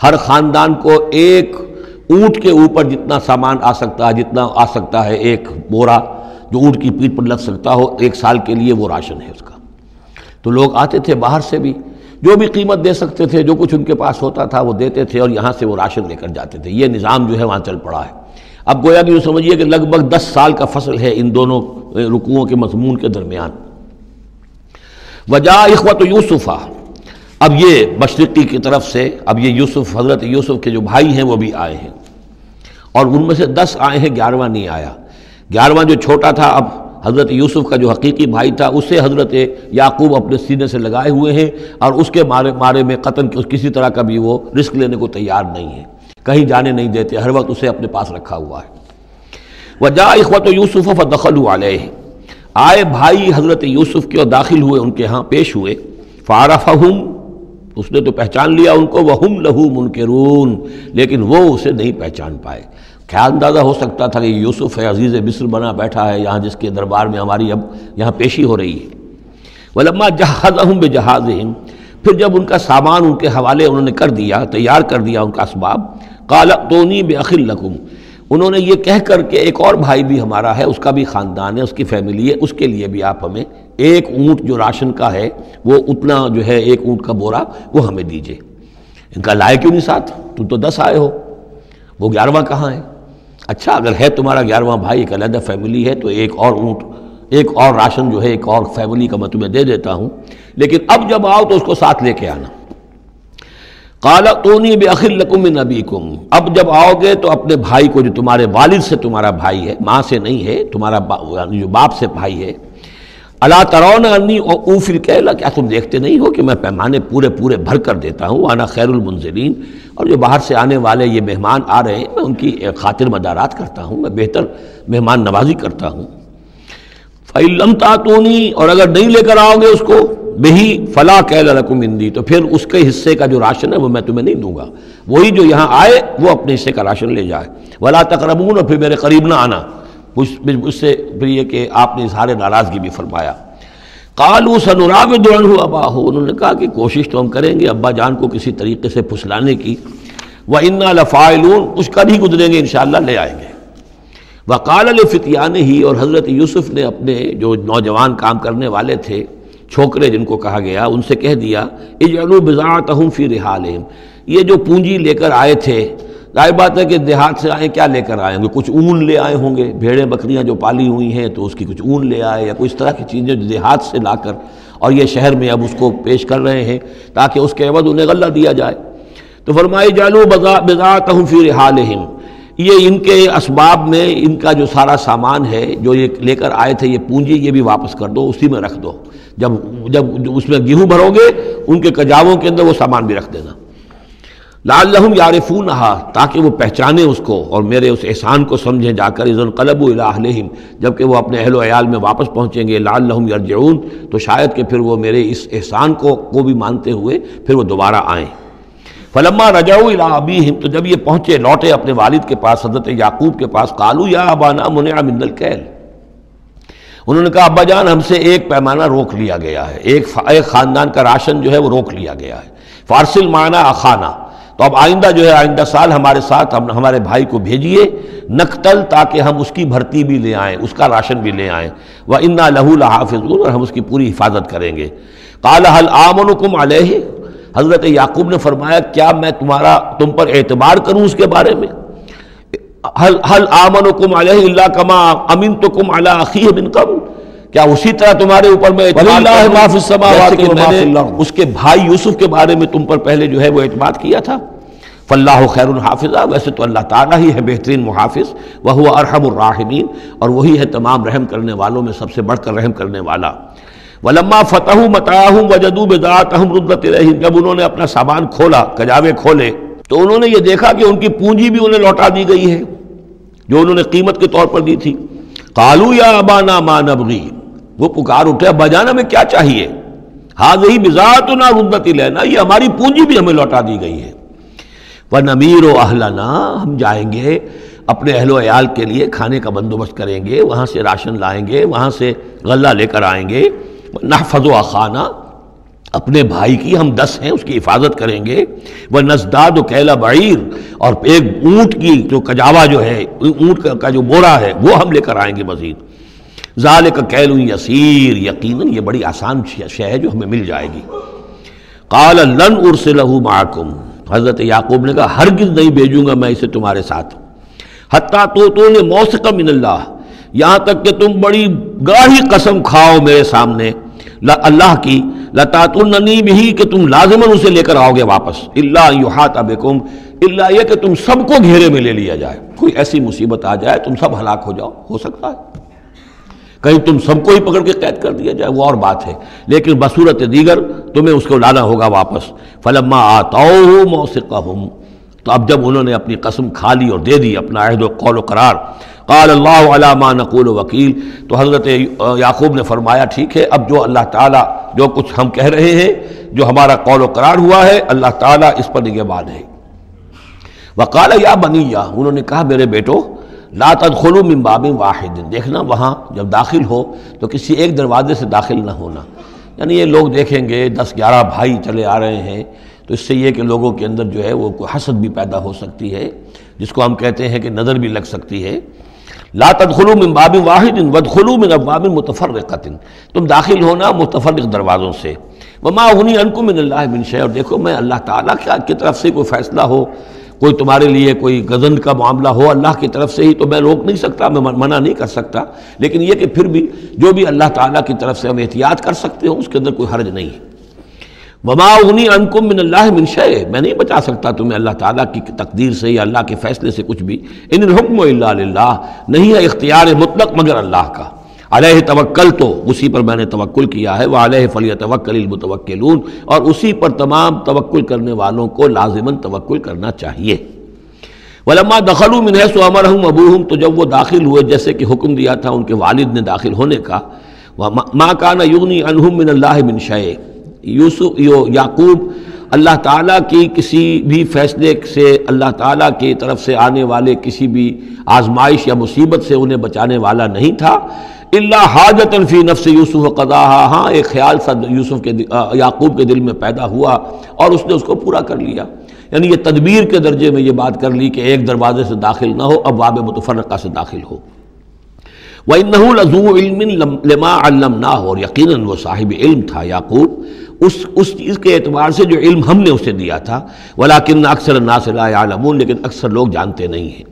ہر خاندان کو ایک اونٹ کے اوپر جتنا سامان آ سکتا ہے، جتنا آ سکتا ہے ایک بورا جو اونٹ کی پیٹھ پر لگ سکتا ہو، 1 سال کے لیے وہ راشن ہے اس کا۔ تو لوگ آتے تھے باہر سے بھی، جو بھی قیمت دے سکتے تھے، جو کچھ ان کے پاس ہوتا تھا وہ دیتے تھے اور یہاں سے وہ راشن لے کر جاتے تھے۔ یہ نظام جو ہے وہاں چل پڑا ہے۔ اب گویا کہ یہ سمجھیے کہ لگ بھگ 10 سال کا فصل ہے ان دونوں رکوعوں کے مضمون کے درمیان۔ وجاء اخوۃ یوسف، اب یہ مشرقی کی طرف سے اب یہ یوسف، حضرت یوسف کے جو بھائی ہیں وہ بھی آئے ہیں، اور ان میں سے 10 آئے ہیں، 11واں نہیں آیا۔ 11واں جو چھوٹا تھا، اب حضرت یوسف کا جو حقیقی بھائی تھا اسے حضرت یعقوب اپنے سینے سے لگائے ہوئے ہیں، اور اس کے مارے میں قطن کسی طرح کا بھی وہ رسک لینے کو تیار نہیں ہے، کہیں جانے نہیں دیتے، ہر وقت اسے اپنے پاس رکھا ہوا ہے۔ وجاء اخوۃ یوسف فدخلوا علیہ، آئے بھائی حضرت یوسف کے اور داخل ہوئے ان کے ہاں، پیش ہوئے۔ فعرفہم، اس نے تو پہچان لیا ان کو، وہم لہ منکرون، لیکن وہ اسے نہیں پہچان پائے۔ کیا اندازہ ہو سکتا تھا کہ یوسف ہے، عزیز مصر بنا بیٹھا ہے یہاں، جس کے دربار میں ہماری اب یہاں پیشی ہو رہی ہے۔ ولما جہزہم بجہازہم، پھر جب ان کا سامان ان کے حوالے انہوں نے کر دیا، تیار کر دیا ان کا اسباب، قال ائتونی باخ لکم، انہوں نے یہ کہہ کر کہ ایک اور بھائی بھی ہمارا ہے، اس کا بھی خاندان ہے، اس کی فیملی ہے، اس کے لیے بھی آپ ہمیں 1 اونٹ جو راشن کا ہے وہ اتنا جو ہے 1 اونٹ کا بورا وہ ہمیں دیجئے۔ ان کا لائے کیوں نہیں ساتھ؟ تم تو 10 آئے ہو، وہ 11واں کہاں ہے؟ اچھا اگر ہے تمہارا 11واں بھائی، ایک علیحدہ فیملی ہے، تو 1 اور اونٹ، 1 اور راشن جو ہے 1 اور فیملی کا میں تمہیں دے دیتا ہوں، لیکن اب جب آؤ تو اس کو ساتھ لے کے آنا۔ قال اتونی بأخ لکم من ابیکم، اب جب آؤ گے تو اپنے بھائی کو جو تمہارے والد سے تمہارا بھائی ہے، ماں سے نہیں ہے، تمہارا جو باپ سے بھائی ہے، الا ترون انی اوفی الکیل، کیا تم دیکھتے نہیں ہو کہ میں پیمانے پورے بھر کر دیتا ہوں، وانا خیر المنزلین، اور جو باہر سے آنے والے یہ مہمان آ رہے ہیں میں ان کی خاطر مدارات کرتا ہوں، میں بہتر مہمان نوازی کرتا ہوں۔ فَإِن لَمْ تَأْتُونِي، اور اگر نہیں لے کر آؤ گے اس کو، بہی فلا کیل لکم عندی، تو پھر اس کے حصے کا جو راشن ہے وہ میں تمہیں نہیں دوں گا، وہی جو یہاں آئے وہ اپنے حصے کا راشن لے جائے۔ ولا تقربون، اور پھر میرے قریب نہ آنا، اس سے پھر یہ کہ آپ نے اظہار ناراضگی بھی فرمایا۔ قالوا سنراود عنہ اباہ، انہوں نے کہا کہ کوشش تو ہم کریں گے ابا جان کو کسی طریقے سے پھسلانے کی، وَإِنَّا لَفَاعِلُونَ، کچھ کر ہی گزریں گے انشاءاللہ، لے آئیں گے۔ وَقَالَ لِفِتْيَانِهِ، اور حضرت یوسف نے اپنے جو نوجوان کام کرنے والے تھے، چھوکرے جن کو کہا گیا، ان سے کہہ دیا اجعلوا بضاعتهم فی رحالہم، یہ جو پونجی لے کر آئے تھے، ظاہر بات ہے کہ دیہات سے آئے، کیا لے کر آئے ہوں گے؟ کچھ اون لے آئے ہوں گے، بھیڑیں بکریاں جو پالی ہوئی ہیں تو اس کی کچھ اون لے آئے، یا کوئی اس طرح کی چیزیں جو دیہات سے لا کر اور یہ شہر میں اب اس کو پیش کر رہے ہیں تاکہ اس کے عوض انہیں غلہ دیا جائے۔ تو فرمایا اجعلوا بضاعتهم فی رحالہم، یہ ان کے اسباب میں ان کا جو سارا سامان ہے جو یہ لے کر آئے تھے، یہ پونجی، یہ بھی واپس کر دو، اسی میں رکھ دو، جب اس میں گیہوں بھرو گے ان کے کجاووں کے اندر وہ سامان بھی رکھ دینا۔ لعلہم یعرفونہا، تاکہ وہ پہچانے اس کو اور میرے اس احسان کو سمجھیں جا کر، اذ انقلبوا الی اہلہم، جبکہ وہ اپنے اہل و عیال میں واپس پہنچیں گے، لعلہم یرجعون، تو شاید کہ پھر وہ میرے اس احسان کو بھی مانتے ہوئے پھر وہ دوبارہ آئیں۔ فلما رجعوا الی ابیہم، تو جب یہ پہنچے لوٹے اپنے والد کے پاس، حضرت یعقوب کے پاس، قالوا یا ابانا منع منا الکیل، انہوں نے کہا ابا جان ہم سے ایک پیمانہ روک لیا گیا ہے، ایک خاندان کا راشن جو ہے وہ روک لیا گیا ہے، فارسل معنا اخانا، تو اب آئندہ جو ہے آئندہ سال ہمارے ساتھ ہمارے بھائی کو بھیجیے، نقتل، تاکہ ہم اس کی بھرتی بھی لے آئیں، اس کا راشن بھی لے آئیں، وَإِنَّا لَهُ لَحَافِظُونَ، اور ہم اس کی پوری حفاظت کریں گے۔ قَالَ هَلْ آمَنُكُمْ عَلَيْهِ، حضرت یعقوب نے فرمایا کیا میں تم پر اعتبار کروں اس کے بارے میں؟ هَلْ آمَنُكُمْ عَلَيْهِ إِلَّا كَمَا أَمِنْتُكُمْ عَلَىٰ أَخِيهِ مِنْ قَبْلُ، کیا اسی طرح تمہارے اوپر میں وَلِلَّهِ مَا فِي السَّمَاوَاتِ وَمَا فِي الْأَرْضِ، اس کے بھائی یوسف کے بارے میں تم پر پہلے جو ہے وہ اعتماد کیا تھا۔ فاللہ خیر حافظہ، ویسے تو اللہ تعالیٰ ہی ہے بہترین محافظ، وہو ارحم الراحمین، اور وہی ہے تمام رحم کرنے والوں میں سب سے بڑھ کر رحم کرنے والا۔ ولما فتحوا متاعهم وجدوا بضاعتهم ردت الیہم، جب انہوں نے اپنا سامان کھولا، کجاوے کھولے، تو انہوں نے یہ دیکھا کہ ان کی پونجی بھی انہیں لوٹا دی گئی ہے جو انہوں نے قیمت کے طور پر دی تھی۔ قالوا یا ابانا ما نبغی، وہ پکار اٹھے ابا جان ہمیں کیا چاہیے؟ ھذہ بضاعتنا ردت الینا، یہ ہماری پونجی بھی ہمیں لوٹا دی گئی ہے۔ وَنَمِيرُ أَهْلَنَا، ہم جائیں گے اپنے اہل و عیال کے لیے کھانے کا بندوبست کریں گے، وہاں سے راشن لائیں گے، وہاں سے غلہ لے کر آئیں گے۔ نحفظ أَخَانَا، اپنے بھائی کی ہم 10 ہیں اس کی حفاظت کریں گے۔ وَنَزْدَادُ كَيْلَ بَعِيرٍ، اور ایک اونٹ کی جو کجاوا جو ہے، اونٹ کا جو بورا ہے وہ ہم لے کر آئیں گے مزید۔ ذَلِكَ كَيْلٌ يَسِيرٌ، یقیناً یہ بڑی آسان شے ہے جو ہمیں مل جائے گی۔ قَالَ لَنْ أُرْسِلَهُ مَعَكُمْ، حضرت یعقوب نے کہا ہرگز نہیں بھیجوں گا میں اسے تمہارے ساتھ، حتیٰ تؤتونی موثقا من اللہ، یہاں تک کہ تم بڑی گاہی قسم کھاؤ میرے سامنے اللہ کی، لتاتوننی بہ، کہ تم لازماً اسے لے کر آؤ گے واپس، الا ان یحاط بکم، الا یہ کہ تم سب کو گھیرے میں لے لیا جائے، کوئی ایسی مصیبت آ جائے تم سب ہلاک ہو جاؤ، ہو سکتا ہے کہیں تم سب کو ہی پکڑ کے قید کر دیا جائے، وہ اور بات ہے، لیکن بصورت دیگر تمہیں اس کو لانا ہوگا واپس۔ فلما آتوہ موثقہم، تو اب جب انہوں نے اپنی قسم کھا لی اور دے دی اپنا عہد و قول و قرار، قال اللہ علی ما نقول وکیل، تو حضرت یعقوب نے فرمایا ٹھیک ہے، اب جو اللہ تعالیٰ جو کچھ ہم کہہ رہے ہیں، جو ہمارا قول و قرار ہوا ہے، اللہ تعالیٰ اس پر نگہبان ہے۔ وقال یا بنیہ، انہوں نے کہا میرے بیٹو، لا تدخلوا من باب واحد، دیکھنا وہاں جب داخل ہو تو کسی ایک دروازے سے داخل نہ ہونا، یعنی یہ لوگ دیکھیں گے 10-11 بھائی چلے آ رہے ہیں تو اس سے یہ کہ لوگوں کے اندر جو ہے وہ کوئی حسد بھی پیدا ہو سکتی ہے، جس کو ہم کہتے ہیں کہ نظر بھی لگ سکتی ہے۔ لا تدخلوا من باب واحد وادخلوا من ابواب متفرقۃ، تم داخل ہونا متفرق دروازوں سے۔ وما اغنی عنکم من اللہ من شیء، اور دیکھو میں اللہ تعالیٰ کی طرف سے کوئی فیصلہ ہو، کوئی تمہارے لیے کوئی غضب کا معاملہ ہو اللہ کی طرف سے ہی، تو میں روک نہیں سکتا، میں منع نہیں کر سکتا، لیکن یہ کہ پھر بھی جو بھی اللہ تعالیٰ کی طرف سے ہم احتیاط کر سکتے ہوں اس کے اندر کوئی حرج نہیں ہے۔ وما اغنی عنکم من اللہ من شیء، میں نہیں بچا سکتا تمہیں اللہ تعالیٰ کی تقدیر سے یا اللہ کے فیصلے سے کچھ بھی. ان الحکم الا للہ، نہیں ہے اختیار مطلق مگر اللہ کا. علیہ توکلت، اسی پر میں نے توکل کیا ہے. وعلیہ فلیتوکل المتوکلون، اور اسی پر تمام توکل کرنے والوں کو لازماً توکل کرنا چاہیے. ولما دخلوا من حیث امرهم ابوہم، تو جب وہ داخل ہوئے جیسے کہ حکم دیا تھا ان کے والد نے داخل ہونے کا. ما کان یغنی عنہم من اللہ من شیء، یعقوب اللہ تعالیٰ کی کسی بھی فیصلے سے، اللہ تعالیٰ کی طرف سے آنے والے کسی بھی آزمائش یا مصیبت سے انہیں بچانے والا نہیں تھا. الا حاجۃ فی نفس یوسف قضاها، ہاں ایک خیال سا یوسف کے یعقوب کے دل میں پیدا ہوا اور اس نے اس کو پورا کر لیا. یعنی یہ تدبیر کے درجے میں یہ بات کر لی کہ ایک دروازے سے داخل نہ ہو، ابواب متفرقہ سے داخل ہو. وَإِنَّهُ لَذُو عِلْمٍ لِمَا عَلَّمْنَاهُ، اور یقیناً وہ صاحب علم تھا یعقوب اس چیز کے اعتبار سے جو علم ہم نے اسے دیا تھا. وَلَكِنَّ أَكْثَرَ النَّاسِ لَا يَعْلَمُونَ، لیکن اکثر لوگ جانتے نہیں ہیں.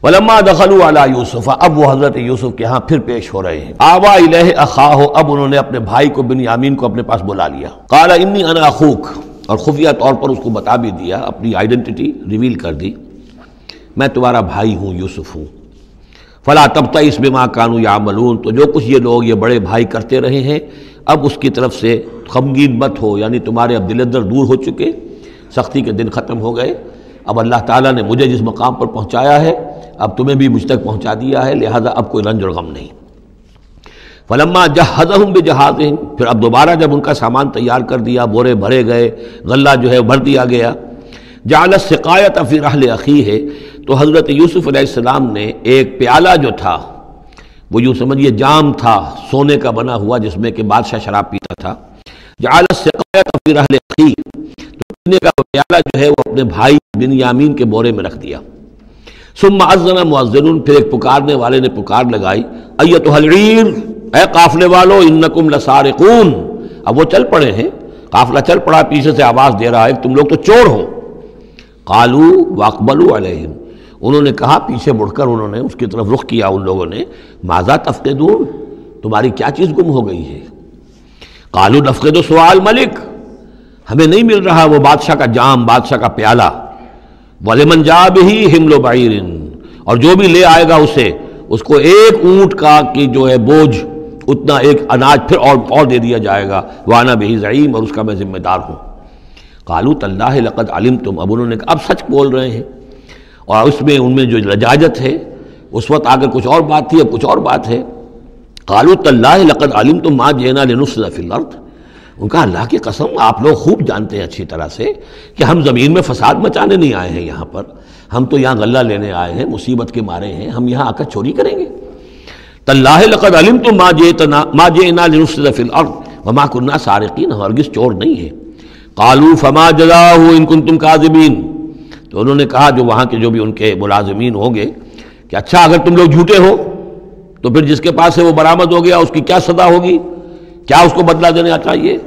وَلَمَّا دَخَلُوا عَلَى يُوسُفَ، اب وہ حضرت یوسف کے ہاں پھر پیش ہو رہے ہیں. آوَى إِلَيْهِ أَخَاهُ، اب انہوں نے اپنے بھائی کو بنیامین کو اپنے پاس بلا لیا. قَالَ إِنِّي أَنَا أَخُوكَ، اور خفیہ طور پر اس کو بتا بھی دیا، اپنی آئیڈینٹی ریویل کر دی، میں تمہارا بھائی ہوں، یوسف ہوں. فلا تبتئس بما كانوا يعملون، تو جو کچھ یہ لوگ یہ بڑے بھائی کرتے رہے ہیں اب اس کی طرف سے غمگین مت ہو. یعنی تمہارے اب دل اندر دور ہو چکے، سختی کے دن ختم ہو گئے. اب اللہ تعالیٰ نے مجھے جس مقام پر پہنچایا ہے اب تمہیں بھی مجھ تک پہنچا دیا ہے، لہذا اب کوئی رنج اور غم نہیں. فلما جہزہم بجہازہم، پھر اب دوبارہ جب ان کا سامان تیار کر دیا، بورے بھرے گئے، غلہ جو ہے بھر دیا گیا. جعل السقایۃ فی رحل اخیہ، تو حضرت یوسف علیہ السلام نے ایک پیالہ جو تھا، وہ یوں سمجھیے جام تھا سونے کا بنا ہوا جس میں کہ بادشاہ شراب پیتا تھا. جعل السقایۃ فی رحل اخیہ، تو پینے کا پیالہ جو ہے وہ اپنے بھائی بنیامین کے بورے میں رکھ دیا. ثم اذن مؤذن، پھر ایک پکارنے والے نے پکار لگائی، ایتھا العیر، اے قافلے والو، انکم لسارقون. اب وہ چل پڑے ہیں، قافلہ چل پڑا، پیچھے سے آواز دے رہا ہے تم لوگ تو چور ہو. قالوا واقبلوا علیہم، انہوں نے کہا، پیچھے مڑ کر انہوں نے اس کی طرف رخ کیا ان لوگوں نے، ماذا تفقدون، تمہاری کیا چیز گم ہو گئی ہے. قالوا نفقد سؤال ملک، ہمیں نہیں مل رہا وہ بادشاہ کا جام، بادشاہ کا پیالہ. ولمن جاء بہ حمل بعیر، اور جو بھی لے آئے گا اسے، اس کو ایک اونٹ کا کی جو ہے بوجھ، اتنا ایک اناج پھر اور دے دیا جائے گا. وانا بہ زعیم، اور اس کا میں ذمہ دار ہوں. قالوا تاللہ لقد علمتم، اب انہوں نے کہا اب سچ بول رہے ہیں، اور اس میں ان میں جو لجاجت ہے، اس وقت اگر کچھ اور بات تھی اب کچھ اور بات ہے. قالوا تاللہ لقد علمتم ما جئنا لنفسد فی الارض، ان کا اللہ کی قسم آپ لوگ خوب جانتے ہیں اچھی طرح سے کہ ہم زمین میں فساد مچانے نہیں آئے ہیں، یہاں پر ہم تو یہاں غلہ لینے آئے ہیں، مصیبت کے مارے ہیں، ہم یہاں آ کر چوری کریں گے. تاللہ لقد علمتم ما جئنا لنفسد فی الارض وما كنا سارقین، ہرگز چور نہیں ہیں. قالوا فما جزاؤہ ان کنتم کاذبین، تو انہوں نے کہا جو وہاں کے جو بھی ان کے ملازمین ہوں گے کہ اچھا اگر تم لوگ جھوٹے ہو تو پھر جس کے پاس سے وہ برآمد ہو گیا اس کی کیا سزا ہوگی، کیا اس کو بدلہ دینا چاہیے.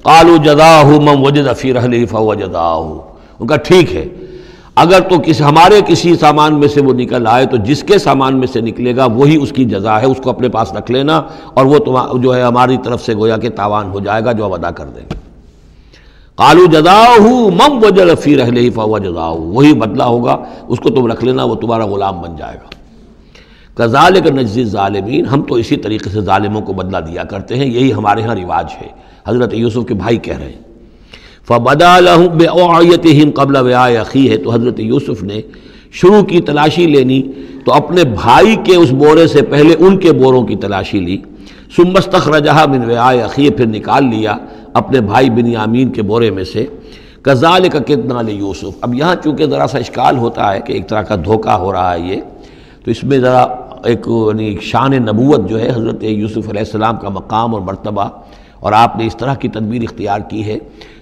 قالوا جزاؤہ من وجد فی رحلہ فہو جزاؤہ، ان کا ٹھیک ہے اگر تو ہمارے کسی سامان میں سے وہ نکل آئے تو جس کے سامان میں سے نکلے گا وہی اس کی جزا ہے، اس کو اپنے پاس رکھ لینا، اور وہ جو ہے ہماری طرف سے گویا کہ تاوان ہو جائے گا جو اب ادا کر دیں گے. قالوا جزاؤہ من وجد فی رحلہ فہو جزاؤہ، وہی بدلہ ہوگا، اس کو تم رکھ لینا، وہ تمہارا غلام بن جائے گا. کذالک نجزی الظالمین، ہم تو اسی طریقے سے ظالموں کو بدلہ دیا کرتے ہیں، یہی ہمارے ہاں رواج ہے. حضرت یوسف کے بھائی کہہ رہے ہیں. فبدا لهم بأوعیتهم قبل وعاء اخیہ، تو حضرت یوسف نے شروع کی تلاشی لینی تو اپنے بھائی کے اس بورے سے پہلے ان کے بوروں کی تلاشی لی. ثم استخرجها من وعاء اخیہ، پھر نکال لیا اپنے بھائی بنیامین کے بورے میں سے. کذالک کدنا لیوسف، اب یہاں چونکہ ذرا سا اشکال ہوتا ہے کہ ایک طرح کا دھوکہ ہو رہا ہے یہ، تو اس میں ذرا ایک یعنی شان نبوت جو ہے حضرت یوسف علیہ السلام کا مقام اور مرتبہ، اور آپ نے اس طرح کی تدبیر اختیار کی ہے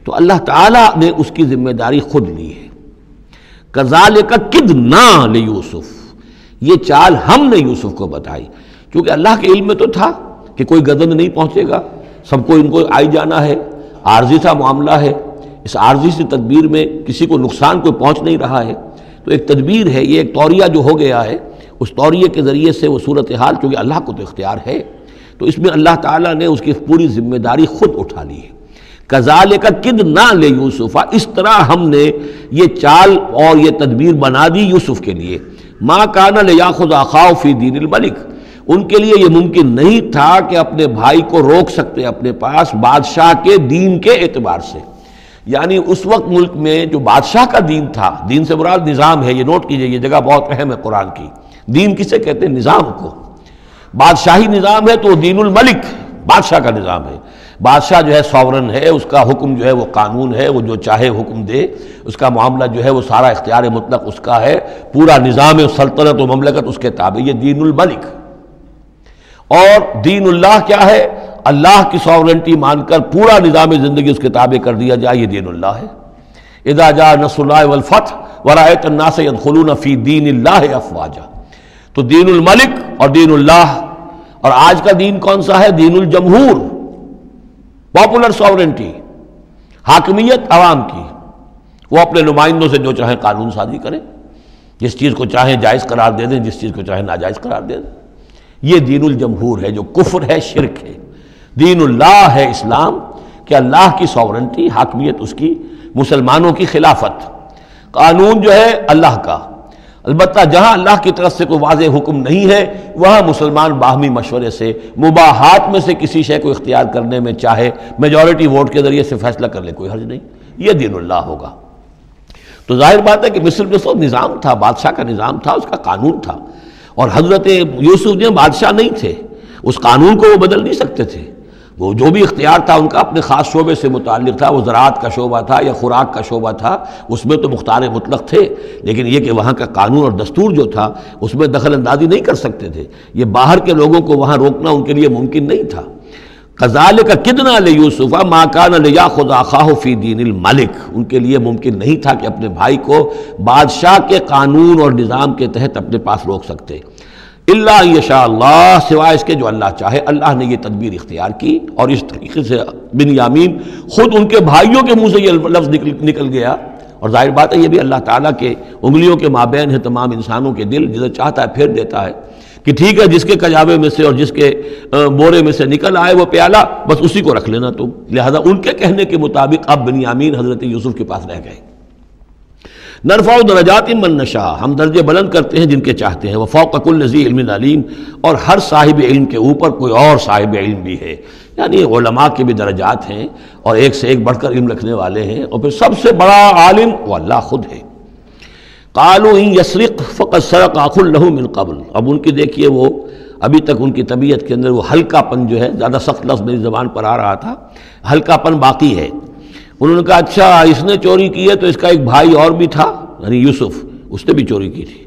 تو اللہ تعالیٰ نے اس کی ذمہ داری خود لی ہے. کذالک کدنا لیوسف، یہ چال ہم نے یوسف کو بتائی، کیونکہ اللہ کے علم میں تو تھا کہ کوئی گزند نہیں پہنچے گا، سب کو ان کو آئی جانا ہے، عارضی سا معاملہ ہے، اس عارضی سی تدبیر میں کسی کو نقصان کوئی پہنچ نہیں رہا ہے، تو ایک تدبیر ہے، یہ ایک توریہ جو ہو گیا ہے، اس توریے کے ذریعے سے وہ صورتحال، کیونکہ اللہ کو تو اختیار ہے، تو اس میں اللہ تعالیٰ نے اس کی پوری ذمہ داری خود اٹھا لی ہے. کذالک کدنا لیوسف، اس طرح ہم نے یہ چال اور یہ تدبیر بنا دی یوسف کے لیے، ما کان لیاخذ اخاہ فی دین الملک، ان کے لیے یہ ممکن نہیں تھا کہ اپنے بھائی کو روک سکتے اپنے پاس بادشاہ کے دین کے اعتبار سے، یعنی اس وقت ملک میں جو بادشاہ کا دین تھا، دین سے مراد نظام ہے، یہ نوٹ کیجئے، یہ جگہ بہت اہم ہے قرآن کی، دین کسے کہتے ہیں؟ نظام کو، بادشاہی نظام ہے تو وہ دین الملک بادشاہ کا نظام ہے، بادشاہ جو ہے ساورن ہے، اس کا حکم جو ہے وہ قانون ہے، وہ جو چاہے حکم دے، اس کا معاملہ جو ہے وہ سارا اختیار مطلق اس کا ہے، پورا نظام سلطنت و مملکت اس کے تابع، یہ دین الملک۔ اور دین اللہ کیا ہے؟ اللہ کی ساورنٹی مان کر پورا نظام زندگی اس کے تابع کر دیا جائے، یہ دین اللہ ہے۔ اذا جاء نصر اللہ والفتح ورأیت الناس يدخلون فی دین اللہ افواجا، تو دین الملک اور دین اللہ، اور آج کا دین کون سا ہے؟ دین الجمہور، پاپولر ساورنٹی، حاکمیت عوام کی، وہ اپنے نمائندوں سے جو چاہیں قانون سازی کریں، جس چیز کو چاہیں جائز قرار دے دیں، جس چیز کو چاہیں ناجائز قرار دے دیں، یہ دین الجمہور ہے جو کفر ہے، شرک ہے۔ دین اللہ ہے اسلام، کہ اللہ کی ساورنٹی، حاکمیت اس کی، مسلمانوں کی خلافت، قانون جو ہے اللہ کا، البتہ جہاں اللہ کی طرف سے کوئی واضح حکم نہیں ہے وہاں مسلمان باہمی مشورے سے مباحات میں سے کسی شے کو اختیار کرنے میں چاہے میجورٹی ووٹ کے ذریعے سے فیصلہ کر لے، کوئی حرج نہیں، یہ دین اللہ ہوگا۔ تو ظاہر بات ہے کہ مصر میں سو نظام تھا، بادشاہ کا نظام تھا، اس کا قانون تھا، اور حضرت یوسف جو بادشاہ نہیں تھے، اس قانون کو وہ بدل نہیں سکتے تھے، وہ جو بھی اختیار تھا ان کا اپنے خاص شعبے سے متعلق تھا، وہ زراعت کا شعبہ تھا یا خوراک کا شعبہ تھا، اس میں تو مختار مطلق تھے، لیکن یہ کہ وہاں کا قانون اور دستور جو تھا اس میں دخل اندازی نہیں کر سکتے تھے، یہ باہر کے لوگوں کو وہاں روکنا ان کے لیے ممکن نہیں تھا۔ کذالک کدنا لیوسف ما کان لیاخذ اخاہ فی دین الملک، ان کے لیے ممکن نہیں تھا کہ اپنے بھائی کو بادشاہ کے قانون اور نظام کے تحت اپنے پاس روک سکتے، الا ان یشاء اللہ، سوائے اس کے جو اللہ چاہے۔ اللہ نے یہ تدبیر اختیار کی، اور اس طریقے سے بنیامین خود ان کے بھائیوں کے منہ سے یہ لفظ نکل گیا، اور ظاہر بات ہے یہ بھی اللہ تعالیٰ کے انگلیوں کے مابین ہے، تمام انسانوں کے دل، جسے چاہتا ہے پھیر دیتا ہے، کہ ٹھیک ہے جس کے کجاوے میں سے اور جس کے بورے میں سے نکل آئے وہ پیالہ، بس اسی کو رکھ لینا تم، لہذا ان کے کہنے کے مطابق اب بنیامین حضرت یوسف کے پاس رہ گئے۔ نرفع درجات من نشاء، ہم درجے بلند کرتے ہیں جن کے چاہتے ہیں، وفوق کل ذی علم علیم، اور ہر صاحب علم کے اوپر کوئی اور صاحب علم بھی ہے، یعنی علماء کے بھی درجات ہیں اور ایک سے ایک بڑھ کر علم رکھنے والے ہیں، اور پھر سب سے بڑا عالم وہ اللہ خود ہے۔ قالوا ان یسرق فقد سرق اخ له من قبل، اب ان کی دیکھیے وہ ابھی تک ان کی طبیعت کے اندر وہ ہلکا پن جو ہے، زیادہ سخت لفظ میری زبان پر آ رہا تھا، ہلکا پن باقی ہے۔ انہوں نے کہا اچھا اس نے چوری کی ہے تو اس کا ایک بھائی اور بھی تھا، یعنی یوسف، اس نے بھی چوری کی تھی۔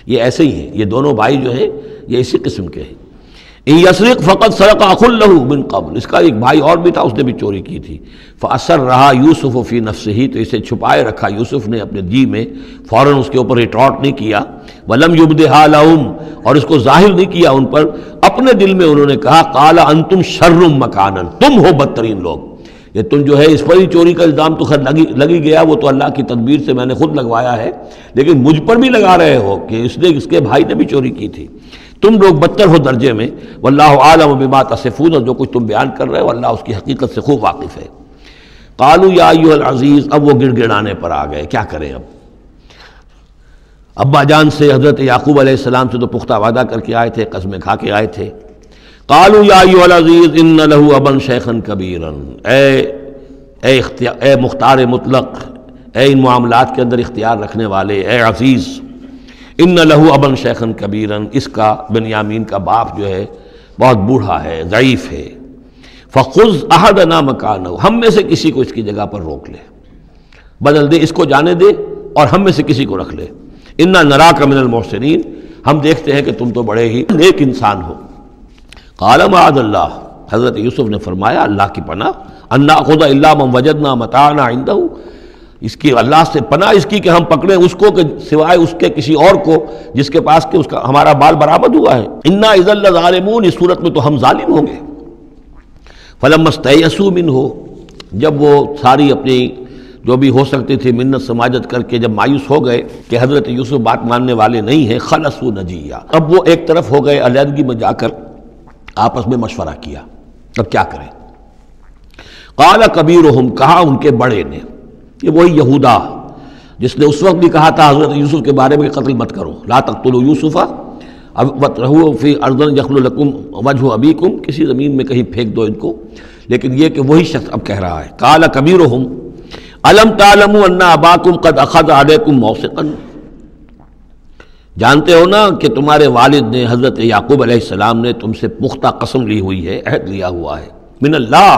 یہ ایسے ہی ہیں، یہ دونوں بھائی جو ہیں یہ اسی قسم کے ہیں۔ ان یسرق فقد سرق اخ له من قبل، اس کا ایک بھائی اور بھی تھا، اس نے بھی چوری کی تھی۔ فاسرها یوسف فی نفسہ، تو اسے چھپائے رکھا یوسف نے اپنے جی میں، فوراً اس کے اوپر ریٹارٹ نہیں کیا۔ ولم یبدھا لهم، اور اس کو ظاہر نہیں کیا ان پر، اپنے دل میں انہوں نے کہا قال انتم شر مکانا، تم ہو بدترین لوگ، یہ تم جو ہے اس پر ہی چوری کا الزام تو خیر لگی گیا، وہ تو اللہ کی تدبیر سے میں نے خود لگوایا ہے، لیکن مجھ پر بھی لگا رہے ہو کہ اس کے بھائی نے بھی چوری کی تھی، تم لوگ بدتر ہو درجے میں۔ واللہ عالم بما تصفون، اور جو کچھ تم بیان کر رہے ہو اللہ اس کی حقیقت سے خوب واقف ہے۔ قالوا یا ایھا العزیز، اب وہ گڑ گڑانے پر آ گئے، کیا کریں اب؟ ابا جان سے حضرت یعقوب علیہ السلام سے تو پختہ وعدہ کر کے آئے تھے، قسمیں کھا کے آئے تھے۔ قالوا یا ایھا العزیز ان له ابا شیخا کبیرا، اے مختار مطلق، اے ان معاملات کے اندر اختیار رکھنے والے، اے عزیز، ان له ابا شیخا کبیرا، اس کا بنیامین کا باپ جو ہے بہت بوڑھا ہے، ضعیف ہے، فخذ احدنا مکانہ، ہم میں سے کسی کو اس کی جگہ پر روک لے، بدل دے، اس کو جانے دے اور ہم میں سے کسی کو رکھ لے۔ انا نراک من المحسنین، ہم دیکھتے ہیں کہ تم تو بڑے ہی نیک انسان ہو۔ قال معاذ اللہ، حضرت یوسف نے فرمایا اللہ کی پناہ، ان ناخذ الا من وجدنا متاعنا عنده، اس کی اللہ سے پناہ اس کی کہ ہم پکڑیں اس کو کہ سوائے اس کے کسی اور کو جس کے پاس کہ اس کا ہمارا بال برآمد ہوا ہے۔ انا اذا لظالمون، اس صورت میں تو ہم ظالم ہوں گے۔ فلما استيئسوا منه، جب وہ ساری اپنی جو بھی ہو سکتی تھی منت سماجت کر کے جب مایوس ہو گئے کہ حضرت یوسف بات ماننے والے نہیں ہیں، خلصوا نجیہ، اب وہ ایک طرف ہو گئے، علیحدگی میں جا کر آپس میں مشورہ کیا اب کیا کریں۔ قال کبیرہم، کہا ان کے بڑے نے، یہ وہی یہودا جس نے اس وقت بھی کہا تھا حضرت یوسف کے بارے میں کہ قتل مت کرو، لا تقتلوا یوسف وَاطْرَحُوهُ فِي أَرْضٍ يَخْلُ لَكُمْ وَجْهُ أَبِيكُمْ، کسی زمین میں کہیں پھینک دو ان کو. لیکن یہ کہ وہی شخص اب کہہ رہا ہے قال کبیرہم أَلَمْ تَعْلَمُوا أَنَّ أَبَاكُمْ قَدْ أَخَذَ عَلَيْكُمْ مَوْثِقًا، جانتے ہو نا کہ تمہارے والد نے حضرت یعقوب علیہ السلام نے تم سے پختہ قسم لی ہوئی ہے، عہد لیا ہوا ہے، من اللہ،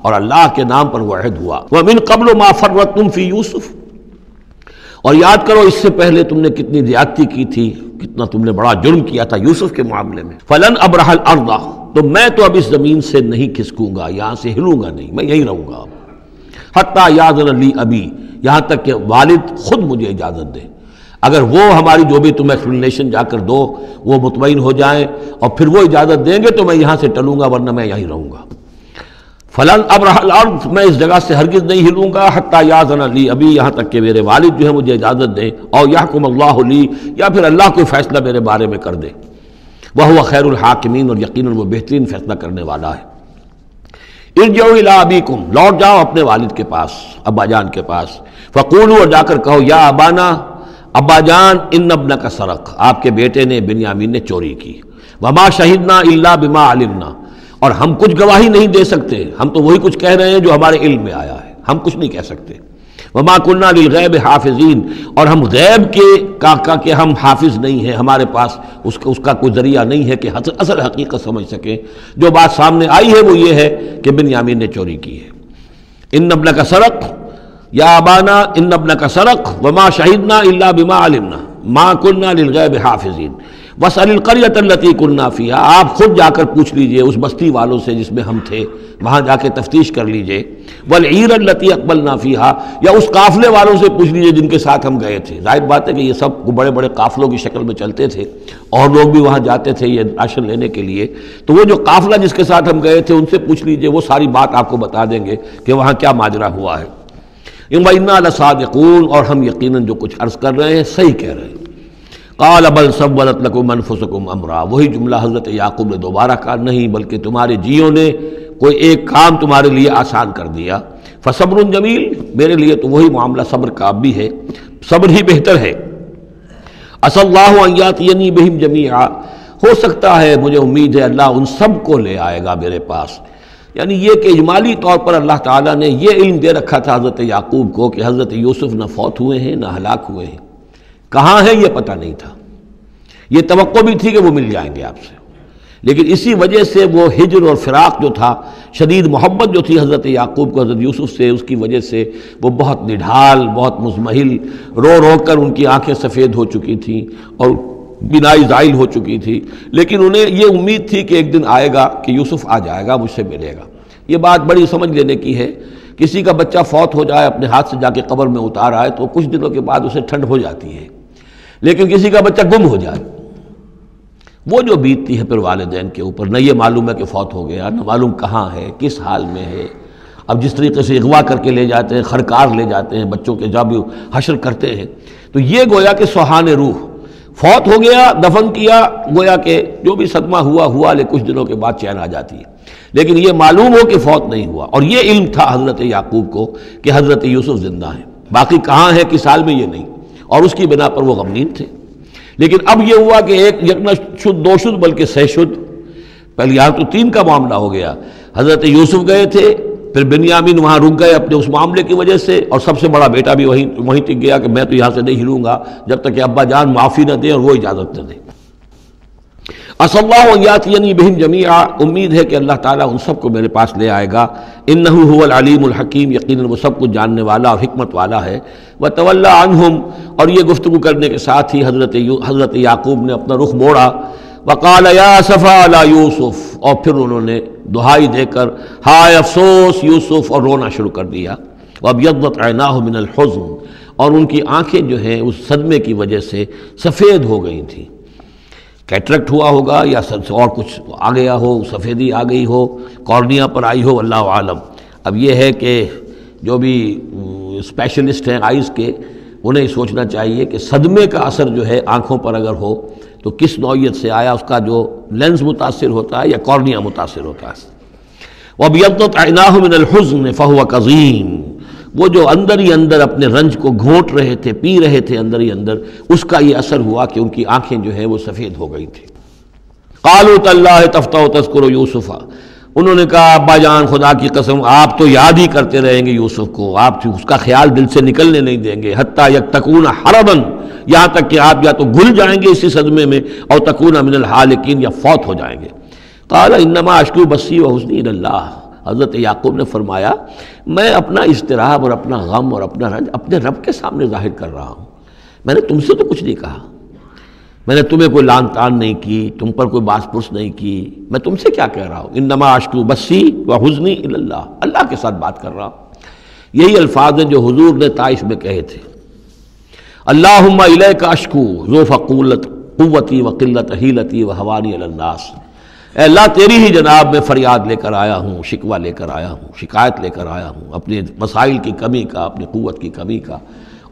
اور اللہ کے نام پر وہ عہد ہوا. وَمِن قَبْلُ مَا فَرَّطْتُمْ فِي يُوسُف، اور یاد کرو اس سے پہلے تم نے کتنی زیادتی کی تھی، کتنا تم نے بڑا جرم کیا تھا یوسف کے معاملے میں. فَلَنْ أَبْرَحَ الْأَرْضَ، تو میں تو اب اس زمین سے نہیں کھسکوں گا، یہاں سے ہلوں گا نہیں، میں یہیں رہوں گا حَتَّى يَأْذَنَ لِي أَبِي، یہاں تک کہ والد خود مجھے اجازت دے. اگر وہ ہماری جو بھی تم ایکسپلینیشن جا کر دو وہ مطمئن ہو جائیں اور پھر وہ اجازت دیں گے تو میں یہاں سے ٹلوں گا، ورنہ میں یہیں رہوں گا. فلن ابرح الارض، میں اس جگہ سے ہرگز نہیں ہلوں گا، حتی یاذن لی ابی، یہاں تک کہ میرے والد جو ہے مجھے اجازت دیں، اور یحکم اللہ لی، یا پھر اللہ کوئی فیصلہ میرے بارے میں کر دے. وہو خیر الحاکمین، اور یقیناً وہ بہترین فیصلہ کرنے والا ہے. ارجعوا الی ابیکم، لوٹ جاؤ اپنے والد کے پاس، ابا جان کے پاس. فقولوا، اور جا کر کہو، یا ابانا، ابا جان، ان ابنک سرق، آپ کے بیٹے نے بنیامین نے چوری کی. وما شہدنا الا بما علمنا، اور ہم کچھ گواہی نہیں دے سکتے، ہم تو وہی کچھ کہہ رہے ہیں جو ہمارے علم میں آیا ہے، ہم کچھ نہیں کہہ سکتے. وما كنا للغیب حافظین، اور ہم غیب کے ہم حافظ نہیں ہیں، ہمارے پاس اس کا کوئی ذریعہ نہیں ہے کہ اصل حقیقت سمجھ سکیں. جو بات سامنے آئی ہے وہ یہ ہے کہ بنیامین نے چوری کی ہے. ان ابنک سرق، یا ابانا ان ابنک سرق وما شہدنا الا بما علمنا ما كنا للغیب حافظین واسأل القریۃ التی كنا فیہا، آپ خود جا کر پوچھ لیجئے اس بستی والوں سے جس میں ہم تھے، وہاں جا کے تفتیش کر لیجئے. والعیر التی اقبلنا فیہا، یا اس قافلے والوں سے پوچھ لیجئے جن کے ساتھ ہم گئے تھے. ظاہر بات ہے کہ یہ سب بڑے بڑے قافلوں کی شکل میں چلتے تھے اور لوگ بھی وہاں جاتے تھے یہ راشن لینے کے لیے، تو وہ جو قافلہ جس کے ساتھ ہم گئے تھے ان سے پوچھ لیجئے، وہ ساری بات آپ کو بتا دیں گے کہ وہاں کیا ماجرا ہوا ہے. وَإِنَّا لَصَادِقُونَ، اور ہم یقیناً جو کچھ عرض کر رہے ہیں صحیح کہہ رہے ہیں. قال بل سولت لكم انفسكم امرا، وہی جملہ حضرت یعقوب نے دوبارہ کہا، نہیں بلکہ تمہارے جیوں نے کوئی ایک کام تمہارے لیے آسان کر دیا. فصبر جمیل، میرے لیے تو وہی معاملہ صبر کا بھی ہے، صبر ہی بہتر ہے. عسى الله ان ياتيني بهم جميعا، ہو سکتا ہے، مجھے امید ہے اللہ ان سب کو لے آئے گا میرے پاس. یعنی یہ کہ اجمالی طور پر اللہ تعالیٰ نے یہ علم دے رکھا تھا حضرت یعقوب کو کہ حضرت یوسف نہ فوت ہوئے ہیں نہ ہلاک ہوئے ہیں، کہاں ہے یہ پتہ نہیں تھا. یہ توقع بھی تھی کہ وہ مل جائیں گے آپ سے، لیکن اسی وجہ سے وہ ہجر اور فراق جو تھا، شدید محبت جو تھی حضرت یعقوب کو حضرت یوسف سے، اس کی وجہ سے وہ بہت نڈھال، بہت مزمحل، رو رو کر ان کی آنکھیں سفید ہو چکی تھیں اور بینائی زائل ہو چکی تھی. لیکن انہیں یہ امید تھی کہ ایک دن آئے گا کہ یوسف آ جائے گا، مجھ سے ملے گا. یہ بات بڑی سمجھ لینے کی ہے. کسی کا بچہ فوت ہو جائے، اپنے ہاتھ سے جا کے قبر میں اتار آئے تو کچھ دنوں کے بعد اسے ٹھنڈ ہو جاتی ہے، لیکن کسی کا بچہ گم ہو جائے، وہ جو بیتتی ہے پھر والدین کے اوپر، نہ یہ معلوم ہے کہ فوت ہو گیا، نہ معلوم کہاں ہے، کس حال میں ہے. اب جس طریقے سے اغوا کر کے لے جاتے ہیں، خرکار لے جاتے ہیں بچوں کے، جب حشر کرتے ہیں، تو یہ گویا کہ سوہان روح، فوت ہو گیا، دفن کیا، گویا کہ جو بھی صدمہ ہوا لیکن کچھ دنوں کے بعد چین آ جاتی ہے. لیکن یہ معلوم ہو کہ فوت نہیں ہوا، اور یہ علم تھا حضرت یعقوب کو کہ حضرت یوسف زندہ ہیں، باقی کہاں ہے کس حال میں یہ نہیں، اور اس کی بنا پر وہ غمگین تھے. لیکن اب یہ ہوا کہ ایک یکنا شد دو شد بلکہ سہ شد، پہلے یہاں تو 3 کا معاملہ ہو گیا. حضرت یوسف گئے تھے، پھر بنیامین وہاں رک گئے اپنے اس معاملے کی وجہ سے، اور سب سے بڑا بیٹا بھی وہیں ٹک گیا کہ میں تو یہاں سے نہیں ہلوں گا جب تک کہ ابا جان معافی نہ دیں اور وہ اجازت نہ دیں. عسى الله ان ياتيني بهم جميعا، امید ہے کہ اللہ تعالیٰ ان سب کو میرے پاس لے آئے گا. انه هو العلیم الحکیم، یقیناً وہ سب کچھ جاننے والا اور حکمت والا ہے. وتولى عنهم، اور یہ گفتگو کرنے کے ساتھ ہی حضرت یعقوب نے اپنا رخ موڑا. وقال یا اسفا علی یوسف، اور پھر انہوں نے دہائی دے کر ہائے افسوس یوسف، اور رونا شروع کر دیا. وابیضت عیناہ من الحزن، اور ان کی آنکھیں جو ہیں اس صدمے کی وجہ سے سفید ہو گئی تھیں. کیٹریکٹ ہوا ہوگا یا اور کچھ آ گیا ہو، سفیدی آ گئی ہو، کارنیا پر آئی ہو، اللہ عالم. اب یہ ہے کہ جو بھی اسپیشلسٹ ہیں آئیز کے، انہیں سوچنا چاہیے کہ صدمے کا اثر جو ہے آنکھوں پر اگر ہو تو کس نوعیت سے آیا، اس کا جو لینز متاثر ہوتا ہے یا کارنیا متاثر ہوتا ہے. وَابْيَضَّتْ عَيْنَاهُ مِنَ الْحُزْنِ فَهُوَ كَظِيمٌ، وہ جو اندر ہی اندر اپنے رنج کو گھونٹ رہے تھے، پی رہے تھے اندر ہی اندر، اس کا یہ اثر ہوا کہ ان کی آنکھیں جو ہیں وہ سفید ہو گئی تھی۔ قَالُوا تَاللَّهِ تَفْتَحُ تَذْكُرُ يُوسُفَ، انہوں نے کہا ابا جان خدا کی قسم آپ تو یاد ہی کرتے رہیں گے یوسف کو، آپ اس کا خیال دل سے نکلنے نہیں دیں گے، حتیٰ یکتکون حرباً، یہاں تک کہ آپ یا تو گھل جائیں گے اسی صدمے میں، اور تکون من الحالکین، یا فوت ہو جائیں گے۔ قال انما اشکو بثی وحزنی الی اللہ، حضرت یعقوب نے فرمایا میں اپنا اضطراب اور اپنا غم اور اپنا رنج اپنے رب کے سامنے ظاہر کر رہا ہوں، میں نے تم سے تو کچھ نہیں کہا، میں نے تمہیں کوئی لان تان نہیں کی، تم پر کوئی باس پرس نہیں کی، میں تم سے کیا کہہ رہا ہوں، انما اشکو بثی وحزنی الی اللہ، اللہ کے ساتھ بات کر رہا ہوں۔ یہی الفاظ ہیں جو حضور نے طائف میں کہے تھے، اللہم الیک اشکو ضعف قوتی وقلت حیلتی وہوانی علی الناس، اے اللہ تیری ہی جناب میں فریاد لے کر آیا ہوں، شکوہ لے کر آیا ہوں، شکایت لے کر آیا ہوں اپنے مسائل کی کمی کا، اپنی قوت کی کمی کا،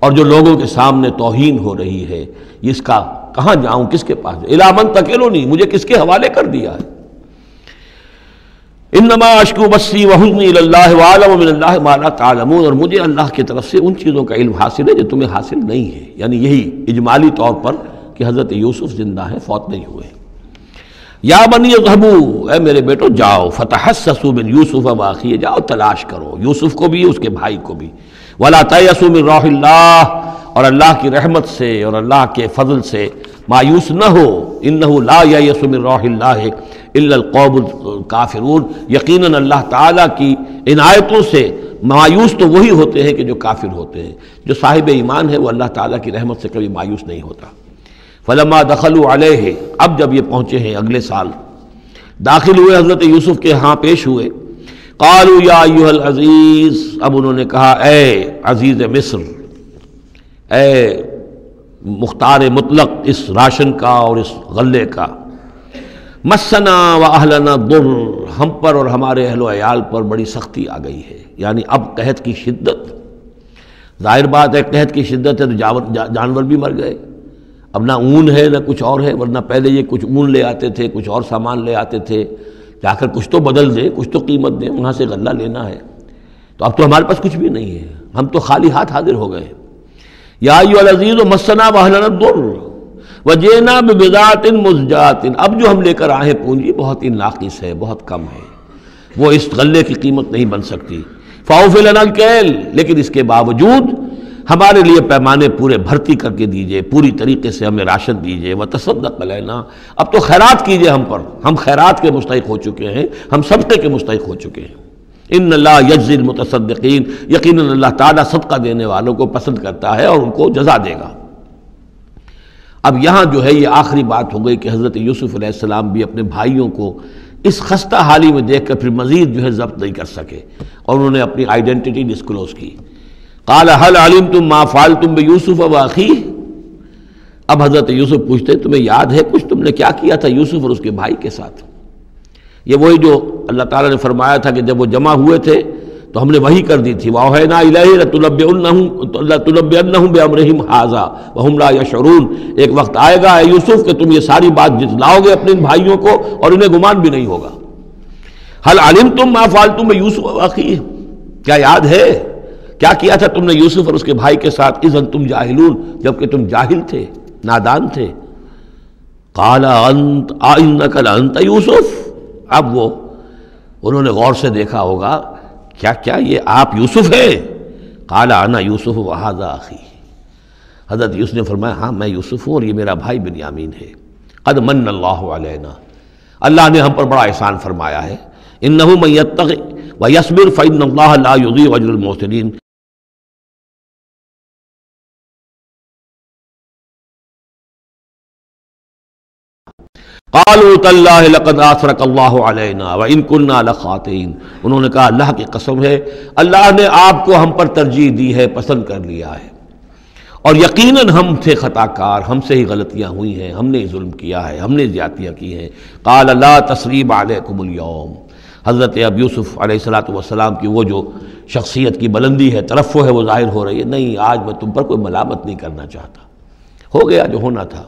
اور جو لوگوں کے سامنے توہین ہو رہی ہے اس کا کہاں جاؤں، کس کے پاس جاؤں، الی من تکلنی، مجھے کس کے حوالے کر دیا ہے۔ انما اشکو بثی وحزنی الی اللہ واعلم من اللہ ما لا تعلمون، اور مجھے اللہ کی طرف سے ان چیزوں کا علم حاصل ہے جو تمہیں حاصل نہیں ہے، یعنی یہی اجمالی طور پر کہ حضرت یوسف زندہ ہیں، فوت نہیں ہوئے۔ یا بنی اذهبوا، اے میرے بیٹو جاؤ، فتحسسوا من یوسف واخیہ، جاؤ تلاش کرو یوسف کو بھی اس کے بھائی کو بھی، ولا تیأسوا من روح اللہ، اور اللہ کی رحمت سے اور اللہ کے فضل سے مایوس نہ ہو، انہ لا ییأس من روح اللہ الا القوم الکافرون، یقیناً اللہ تعالیٰ کی عنایتوں سے مایوس تو وہی ہوتے ہیں کہ جو کافر ہوتے ہیں، جو صاحب ایمان ہے وہ اللہ تعالیٰ کی رحمت سے کبھی مایوس نہیں ہوتا۔ فلما دخلوا علیہ، اب جب یہ پہنچے ہیں اگلے سال، داخل ہوئے حضرت یوسف کے ہاں پیش ہوئے، قالوا یا ایھا العزیز، اب انہوں نے کہا اے عزیز مصر، اے مختار مطلق اس راشن کا اور اس غلے کا، مسنا واہلنا الضر، ہم پر اور ہمارے اہل و عیال پر بڑی سختی آ گئی ہے، یعنی اب قحط کی شدت، ظاہر بات ہے قحط کی شدت ہے تو جانور بھی مر گئے، اب نہ اون ہے نہ کچھ اور ہے، ورنہ پہلے یہ کچھ اون لے آتے تھے، کچھ اور سامان لے آتے تھے، جا کر کچھ تو بدل دیں، کچھ تو قیمت دیں، وہاں سے غلہ لینا ہے، تو اب تو ہمارے پاس کچھ بھی نہیں ہے، ہم تو خالی ہاتھ حاضر ہو گئے۔ یا ایھا العزیز مسنا واہلنا الضر وجئنا ببضاعۃ مزجاۃ، اب جو ہم لے کر آئے پونجی بہت ہی ناقص ہے، بہت کم ہے، وہ اس غلے کی قیمت نہیں بن سکتی، فاوف لنا الکیل، لیکن اس کے باوجود ہمارے لیے پیمانے پورے بھرتی کر کے دیجئے، پوری طریقے سے ہمیں راشن دیجئے، وتصدق علینا، اب تو خیرات کیجئے ہم پر، ہم خیرات کے مستحق ہو چکے ہیں، ہم صدقے کے مستحق ہو چکے ہیں۔ ان اللہ یجزی المتصدقین، یقیناً اللہ تعالیٰ صدقہ دینے والوں کو پسند کرتا ہے اور ان کو جزا دے گا۔ اب یہاں جو ہے یہ آخری بات ہو گئی کہ حضرت یوسف علیہ السلام بھی اپنے بھائیوں کو اس خستہ حالی میں دیکھ کر پھر مزید جو ہے ضبط نہیں کر سکے، اور انہوں نے اپنی آئیڈینٹی ڈسکلوز کی۔ قال هل علمتم ما فعلتم بيوسف واخيه، اب حضرت یوسف پوچھتے ہیں تمہیں یاد ہے کچھ تم نے کیا کیا تھا یوسف اور اس کے بھائی کے ساتھ؟ یہ وہی جو اللہ تعالیٰ نے فرمایا تھا کہ جب وہ جمع ہوئے تھے تو ہم نے وحی کر دی تھی، وَأَوْحَيْنَا إِلَيْهِ لَتُنَبِّئَنَّهُم بِأَمْرِهِمْ هَٰذَا وَهُمْ لَا يَشْعُرُونَ، ایک وقت آئے گا اے یوسف کہ تم یہ ساری بات جتلاؤ گے اپنے بھائیوں کو اور انہیں گمان بھی نہیں ہوگا۔ هل علمتم ما فعلتم بيوسف واخيه، کیا یاد ہے کیا کیا تھا تم نے یوسف اور اس کے بھائی کے ساتھ؟ اذن تم جاہلون، جبکہ تم جاہل تھے، نادان تھے۔ قال انت انک لانت یوسف، اب وہ انہوں نے غور سے دیکھا ہوگا کیا یہ آپ یوسف ہیں؟ قال انا یوسف وھذا اخی، حضرت یوسف نے فرمایا ہاں میں یوسف ہوں اور یہ میرا بھائی بنیامین ہے۔ قد من اللہ علینا، اللہ نے ہم پر بڑا احسان فرمایا ہے۔ انہ من یتق ویصبر فإن اللہ لا یضیع اجر المحسنین، قالوا تاللہ لقد آثرک اللہ علینا وإن كنا لخاطئین، انہوں نے کہا اللہ کی قسم ہے اللہ نے آپ کو ہم پر ترجیح دی ہے، پسند کر لیا ہے، اور یقیناً ہم تھے خطا کار، ہم سے ہی غلطیاں ہوئی ہیں، ہم نے ظلم کیا ہے، ہم نے زیادتیاں کی ہیں۔ قال لا تثریب علیکم اليوم، حضرت اب یوسف علیہ السلام کی وہ جو شخصیت کی بلندی ہے، ترفع ہے، وہ ظاہر ہو رہی ہے، نہیں آج میں تم پر کوئی ملامت نہیں کرنا چاہتا، ہو گیا جو ہونا تھا۔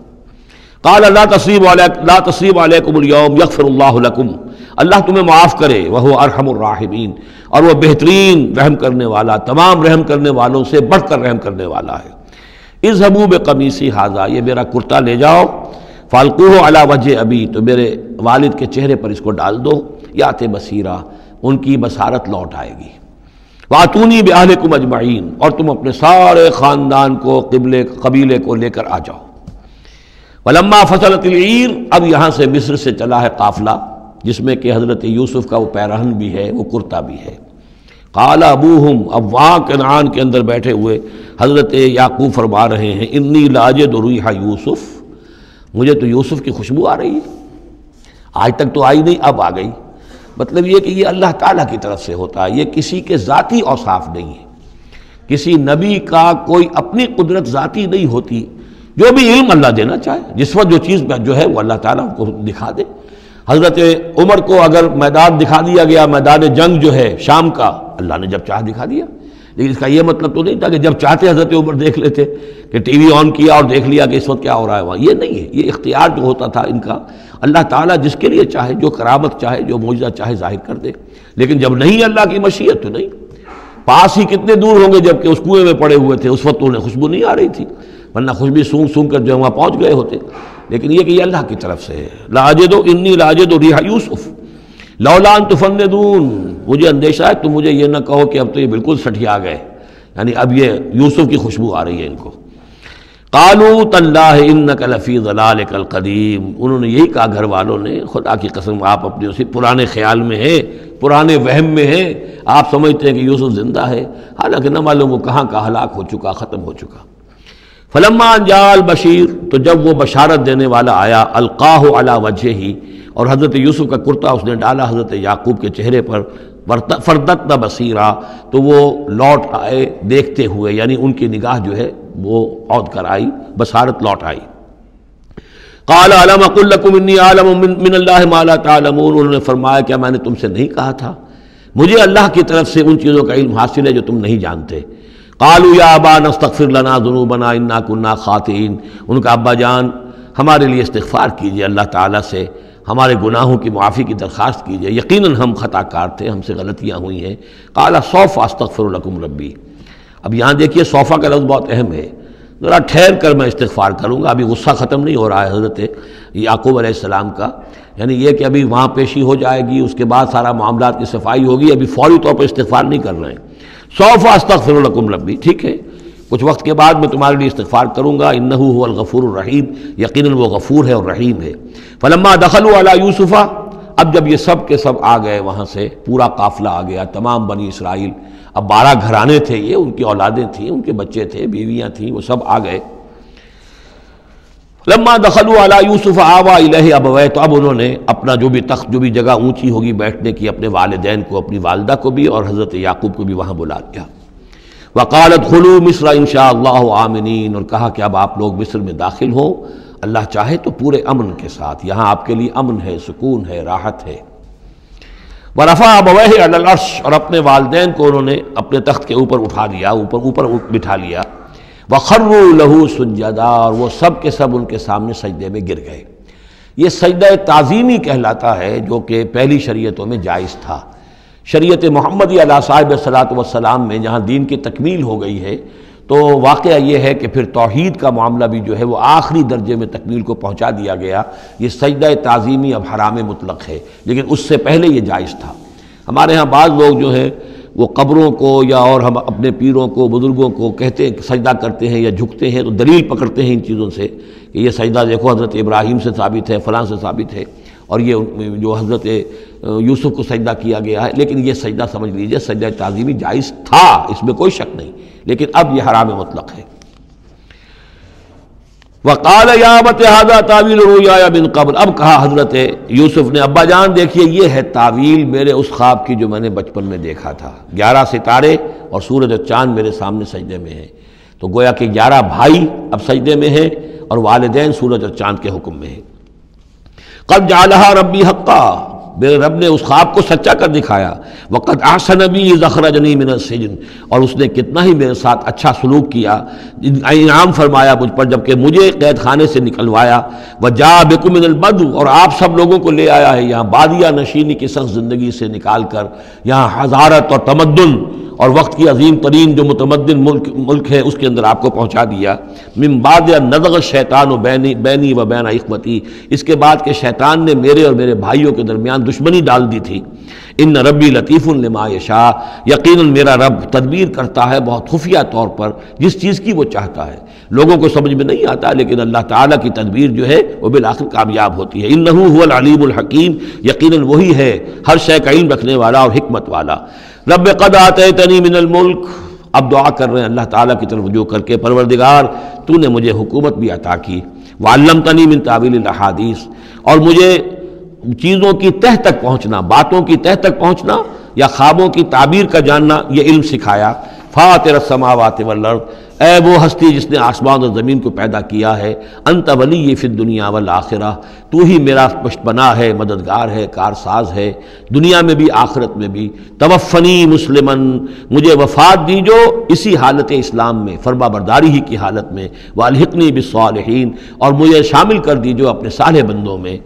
قال لا تصریب علیکم اليوم یغفر اللہ لکم، اللہ تمہیں معاف کرے، وہو ارحم الراحمین، اور وہ بہترین رحم کرنے والا، تمام رحم کرنے والوں سے بڑھ کر رحم کرنے والا ہے۔ اذهبوا بقمیصی ھذا، یہ میرا کرتا لے جاؤ، فالقوہ علی وجہ ابی، تو میرے والد کے چہرے پر اس کو ڈال دو، یات بصیرا، ان کی بصارت لوٹ آئے گی۔ واتونی باہلکم اجمعین، اور تم اپنے سارے خاندان کو، قبیلے کو لے کر آ جاؤ۔ ولما فصلت العیر، اب یہاں سے مصر سے چلا ہے قافلہ، جس میں کہ حضرت یوسف کا وہ پیرہن بھی ہے، وہ کرتا بھی ہے۔ قال ابوہم، اب وہاں کنعان کے اندر بیٹھے ہوئے حضرت یعقوب فرما رہے ہیں، انی لاجد ریح یوسف، مجھے تو یوسف کی خوشبو آ رہی ہے، آج تک تو آئی نہیں، اب آ گئی۔ مطلب یہ کہ یہ اللہ تعالیٰ کی طرف سے ہوتا ہے، یہ کسی کے ذاتی اوصاف نہیں ہے، کسی نبی کا کوئی اپنی قدرت ذاتی نہیں ہوتی، جو بھی علم اللہ دینا چاہے، جس وقت جو چیز جو ہے وہ اللہ تعالیٰ کو دکھا دے۔ حضرت عمر کو اگر میدان دکھا دیا گیا، میدان جنگ جو ہے شام کا، اللہ نے جب چاہ دکھا دیا، لیکن اس کا یہ مطلب تو نہیں تھا کہ جب چاہتے حضرت عمر دیکھ لیتے، کہ ٹی وی آن کیا اور دیکھ لیا کہ اس وقت کیا ہو رہا ہے وہاں، یہ نہیں ہے، یہ اختیار جو ہوتا تھا ان کا، اللہ تعالیٰ جس کے لیے چاہے، جو کرامت چاہے، جو معجزہ چاہے ظاہر کر دے، لیکن جب نہیں اللہ کی مشیت تو نہیں۔ پاس ہی کتنے دور ہوں گے جب کہ اس کنویں میں پڑے ہوئے تھے، اس وقت انہیں خوشبو نہیں آ رہی تھی، ورنہ خوشبو سونگ سونگ کر جو وہاں پہنچ گئے ہوتے، لیکن یہ کہ یہ اللہ کی طرف سے ہے۔ لاجد انی لاجد ریح یوسف لولا ان تفندون، مجھے اندیشہ ہے تم مجھے یہ نہ کہو کہ اب تو یہ بالکل سٹھیا گئے، یعنی اب یہ یوسف کی خوشبو آ رہی ہے ان کو۔ قالوا تاللہ انک لفی ضلالک القدیم، انہوں نے یہی کہا گھر والوں نے، خدا کی قسم آپ اپنے اسی پرانے خیال میں ہیں، پرانے وہم میں ہیں، آپ سمجھتے ہیں کہ یوسف زندہ ہے، حالانکہ نہ معلوم وہ کہاں کا ہلاک ہو چکا، ختم ہو چکا۔ فلما جاء البشیر، تو جب وہ بشارت دینے والا آیا، القاہ علی وجہہ، اور حضرت یوسف کا کرتا اس نے ڈالا حضرت یعقوب کے چہرے پر، فردت بصیرا، تو وہ لوٹ آئے دیکھتے ہوئے، یعنی ان کی نگاہ جو ہے وہ عود کر آئی، بصارت لوٹ آئی۔ قال الم اقل لکم انی اعلم من اللہ ما لا تعلمون، انہوں نے فرمایا کیا میں نے تم سے نہیں کہا تھا، مجھے اللہ کی طرف سے ان چیزوں کا علم حاصل ہے جو تم نہیں جانتے۔ قالوا یا ابانا استغفر لنا ذنوبنا انا كنا خاطئین، ان کا ابا جان ہمارے لیے استغفار کیجئے، اللہ تعالیٰ سے ہمارے گناہوں کی معافی کی درخواست کیجئے، یقیناً ہم خطا کار تھے، ہم سے غلطیاں ہوئی ہیں۔ قال سوف استغفر لکم ربی، اب یہاں دیکھیے صوفہ کا لفظ بہت اہم ہے، ذرا ٹھہر کر میں استغفار کروں گا، ابھی غصہ ختم نہیں ہو رہا ہے حضرت یعقوب علیہ السلام کا، یعنی یہ کہ ابھی وہاں پیشی ہو جائے گی، اس کے بعد سارا معاملات کی صفائی ہوگی، ابھی فوری طور پر استغفار نہیں کر رہے ہیں۔ سوف استغفر لکم ربی، ٹھیک ہے کچھ وقت کے بعد میں تمہارے لیے استغفار کروں گا، انہ هو الغفور الرحیم، یقیناً وہ غفور ہے اور رحیم ہے۔ فلما دخلوا علی یوسف، اب جب یہ سب کے سب آ گئے وہاں سے، پورا قافلہ آ گیا، تمام بنی اسرائیل، اب 12 گھرانے تھے یہ، ان کی اولادیں تھیں، ان کے بچے تھے، بیویاں تھیں، وہ سب آ گئے۔ لما دخلوا علی یوسف آویٰ الیہ ابویہ، تو اب انہوں نے اپنا جو بھی تخت، جو بھی جگہ اونچی ہوگی بیٹھنے کی، اپنے والدین کو، اپنی والدہ کو بھی اور حضرت یعقوب کو بھی وہاں بلا لیا۔ وقال ادخلوا مصر ان شاء اللہ آمنین، اور کہا کہ اب آپ لوگ مصر میں داخل ہوں، اللہ چاہے تو پورے امن کے ساتھ، یہاں آپ کے لیے امن ہے، سکون ہے، راحت ہے۔ ورفع ابویہ علی العرش، اور اپنے والدین کو انہوں نے اپنے تخت کے اوپر اٹھا لیا، اوپر بٹھا لیا۔ وخروا لہ سجدا، اور وہ سب کے سب ان کے سامنے سجدے میں گر گئے۔ یہ سجدہ تعظیمی کہلاتا ہے، جو کہ پہلی شریعتوں میں جائز تھا۔ شریعت محمدی علیہ صاحب صلاۃ والسلام میں جہاں دین کی تکمیل ہو گئی ہے، تو واقعہ یہ ہے کہ پھر توحید کا معاملہ بھی جو ہے وہ آخری درجے میں تکمیل کو پہنچا دیا گیا۔ یہ سجدہ تعظیمی اب حرام مطلق ہے، لیکن اس سے پہلے یہ جائز تھا۔ ہمارے ہاں بعض لوگ جو ہیں وہ قبروں کو یا اور ہم اپنے پیروں کو، بزرگوں کو کہتے ہیں کہ سجدہ کرتے ہیں یا جھکتے ہیں، تو دلیل پکڑتے ہیں ان چیزوں سے کہ یہ سجدہ دیکھو حضرت ابراہیم سے ثابت ہے، فلاں سے ثابت ہے، اور یہ جو حضرت یوسف کو سجدہ کیا گیا ہے، لیکن یہ سجدہ سمجھ لیجئے سجدہ تعظیمی جائز تھا، اس میں کوئی شک نہیں، لیکن اب یہ حرام مطلق ہے۔ وقال یا ابت ھذا تاویل رؤیایا من قبل، اب کہا حضرت یوسف نے، ابا جان دیکھیے یہ ہے تعویل میرے اس خواب کی جو میں نے بچپن میں دیکھا تھا، 11 ستارے اور سورج اور چاند میرے سامنے سجدے میں ہیں، تو گویا کہ 11 بھائی اب سجدے میں ہیں اور والدین سورج اور چاند کے حکم میں ہیں۔ قد جعلھا ربی حقا، میرے رب نے اس خواب کو سچا کر دکھایا. وقد احسن بی اذ اخرجنی من السجن، اور اس نے کتنا ہی میرے ساتھ اچھا سلوک کیا، انعام فرمایا مجھ پر جب کہ مجھے قید خانے سے نکلوایا. وجاء بکم من البدو، اور آپ سب لوگوں کو لے آیا ہے یہاں بادیہ نشینی کی سخت زندگی سے نکال کر یہاں حضارت اور تمدن اور وقت کی عظیم ترین جو متمدن ملک ہے اس کے اندر آپ کو پہنچا دیا. من بعد ان نزغ الشیطان بینی و بین اخوتی، اس کے بعد کہ شیطان نے میرے اور میرے بھائیوں کے درمیان دشمنی ڈال دی تھی. ان ربی لطیف لما یشاء، یقیناً میرا رب تدبیر کرتا ہے بہت خفیہ طور پر جس چیز کی وہ چاہتا ہے. لوگوں کو سمجھ میں نہیں آتا، لیکن اللہ تعالیٰ کی تدبیر جو ہے وہ بالآخر کامیاب ہوتی ہے. انہ هو العلیم الحکیم، یقیناً وہی ہے ہر شے کا علم رکھنے والا اور حکمت والا. رب قد آتیتنی من الملک، اب دعا کر رہے ہیں اللہ تعالیٰ کی طرف رجوع کر کے، پروردگار تو نے مجھے حکومت بھی عطا کی. وعلمتنی من تعویل الاحادیث، اور مجھے چیزوں کی تہ تک پہنچنا، باتوں کی تہ تک پہنچنا یا خوابوں کی تعبیر کا جاننا، یہ علم سکھایا. فاطر السماوات والارض، اے وہ ہستی جس نے آسمان اور زمین کو پیدا کیا ہے. انت ولی فی الدنیا والآخرہ، تو ہی میرا پشت پناہ ہے، مددگار ہے، کارساز ہے، دنیا میں بھی آخرت میں بھی. توفنی مسلمن، مجھے وفات دیجو اسی حالت اسلام میں، فرما برداری ہی کی حالت میں. والحقنی بالصالحین، اور مجھے شامل کر دیجو اپنے صالح بندوں میں.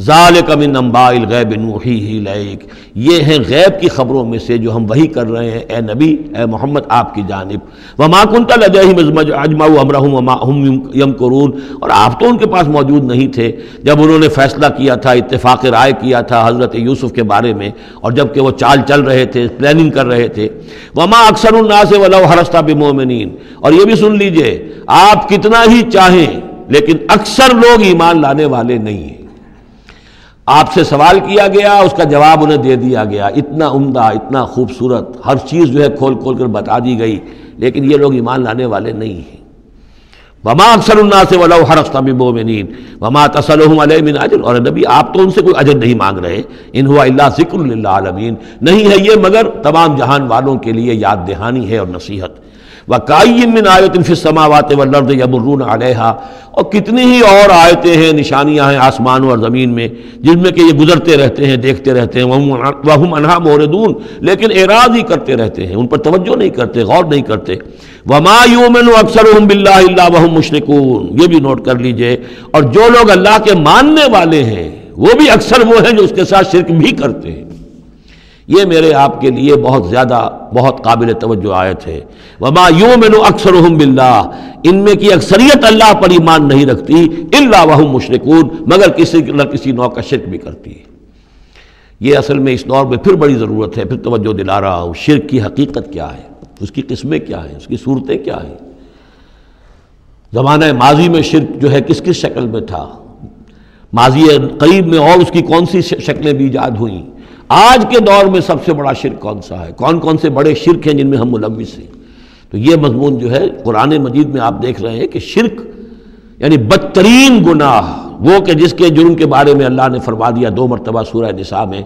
ذالک من انباء الغیب نوحیہ الیک، یہ ہیں غیب کی خبروں میں سے جو ہم وحی کر رہے ہیں اے نبی، اے محمد آپ کی جانب. وما کنت لدیہم اذ اجمعوا امرہم وما ہم یمکرون، اور آپ تو ان کے پاس موجود نہیں تھے جب انہوں نے فیصلہ کیا تھا، اتفاق رائے کیا تھا حضرت یوسف کے بارے میں، اور جب کہ وہ چال چل رہے تھے، پلاننگ کر رہے تھے. وما اکثر الناس ولو حرصت بمؤمنین، اور یہ بھی سن لیجئے آپ کتنا ہی چاہیں لیکن اکثر لوگ ایمان لانے والے نہیں ہیں. آپ سے سوال کیا گیا، اس کا جواب انہیں دے دیا گیا، اتنا عمدہ، اتنا خوبصورت، ہر چیز جو ہے کھول کھول کر بتا دی گئی، لیکن یہ لوگ ایمان لانے والے نہیں ہیں. وما اکثر الناس ولو حرصت بمؤمنین وما تسألهم علیہ من اجر، اور نبی آپ تو ان سے کوئی اجر نہیں مانگ رہے. ان هو الا ذکر للعالمین، نہیں ہے یہ مگر تمام جہان والوں کے لیے یاد دہانی ہے اور نصیحت. وَكَأَيٍّ مِّنْ آیَةٍ فِي السَّمَاوَاتِ وَالْأَرْضِ يَمُرُّونَ عَلَيْهَا، اور کتنی ہی اور آیتیں ہیں، نشانیاں ہیں آسمانوں اور زمین میں جن میں کہ یہ گزرتے رہتے ہیں، دیکھتے رہتے ہیں. وَهُمْ عَنْهَا مُعْرِضُونَ، لیکن اعراض ہی کرتے رہتے ہیں، ان پر توجہ نہیں کرتے، غور نہیں کرتے. وَمَا يُؤْمِنُ أَكْثَرُهُم بِاللَّهِ إِلَّا وَهُمْ مُشْرِكُونَ، یہ بھی نوٹ کر لیجئے. اور جو لوگ اللہ کے ماننے والے ہیں وہ بھی اکثر وہ ہیں جو اس کے ساتھ شرک بھی کرتے ہیں. یہ میرے آپ کے لیے بہت زیادہ، بہت قابل توجہ آیت ہے. وما یؤمن اکثرهم باللہ، ان میں کی اکثریت اللہ پر ایمان نہیں رکھتی، الا وهم مشرکون، مگر کسی نہ کسی نوع کا شرک بھی کرتی ہے. یہ اصل میں اس دور میں پھر بڑی ضرورت ہے، پھر توجہ دلا رہا ہوں. شرک کی حقیقت کیا ہے، اس کی قسمیں کیا ہیں، اس کی صورتیں کیا ہیں. زمانہ ماضی میں شرک جو ہے کس کس شکل میں تھا، ماضی قریب میں اور اس کی کون سی شکلیں بھی ایجاد ہوئیں. آج کے دور میں سب سے بڑا شرک کون سا ہے، کون کون سے بڑے شرک ہیں جن میں ہم ملوث ہیں. تو یہ مضمون جو ہے قرآن مجید میں آپ دیکھ رہے ہیں کہ شرک یعنی بدترین گناہ وہ کہ جس کے جرم کے بارے میں اللہ نے فرما دیا 2 مرتبہ سورہ نساء میں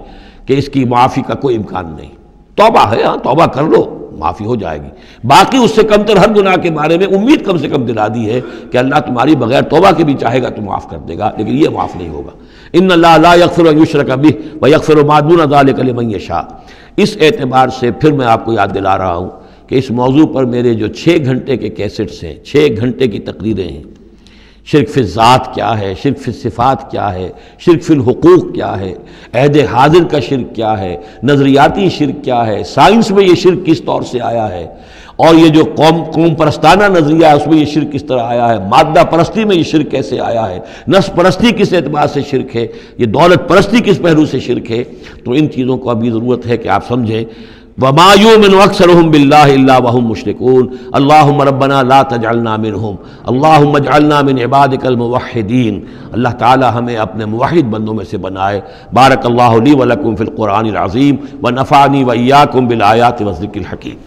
کہ اس کی معافی کا کوئی امکان نہیں. توبہ ہے، ہاں توبہ کر لو معافی ہو جائے گی. باقی اس سے کم تر ہر گناہ کے بارے میں امید کم سے کم دلا دی ہے کہ اللہ تمہاری بغیر توبہ کے بھی چاہے گا تو معاف کر دے گا، لیکن یہ معاف نہیں ہوگا. ان اللہ لا یغفر ان یشرک بہ ویغفر ما دون ذلک لمن یشاء. اس اعتبار سے پھر میں آپ کو یاد دلا رہا ہوں کہ اس موضوع پر میرے جو 6 گھنٹے کے کیسٹس ہیں، 6 گھنٹے کی تقریریں ہیں. شرک فی الذات کیا ہے، شرک فی الصفات کیا ہے، شرک فی الحقوق کیا ہے، عہد حاضر کا شرک کیا ہے، نظریاتی شرک کیا ہے، سائنس میں یہ شرک کس طور سے آیا ہے، اور یہ جو قوم پرستانہ نظریہ ہے اس میں یہ شرک کس طرح آیا ہے، مادہ پرستی میں یہ شرک کیسے آیا ہے، نفس پرستی کس اعتبار سے شرک ہے، یہ دولت پرستی کس پہلو سے شرک ہے. تو ان چیزوں کو ابھی ضرورت ہے کہ آپ سمجھیں. وما یؤمن اکثرهم باللہ الا وهم مشرکون. اللہم ربنا لا تجعلنا منہم، اللہم اجعلنا من عبادک الموحدین. اللہ تعالی ہمیں اپنے موحد بندوں میں سے بنائے. بارک اللہ لی ولکم فی القرآن العظیم ونفعنی وإیاکم بالآیات والذکر الحکیم.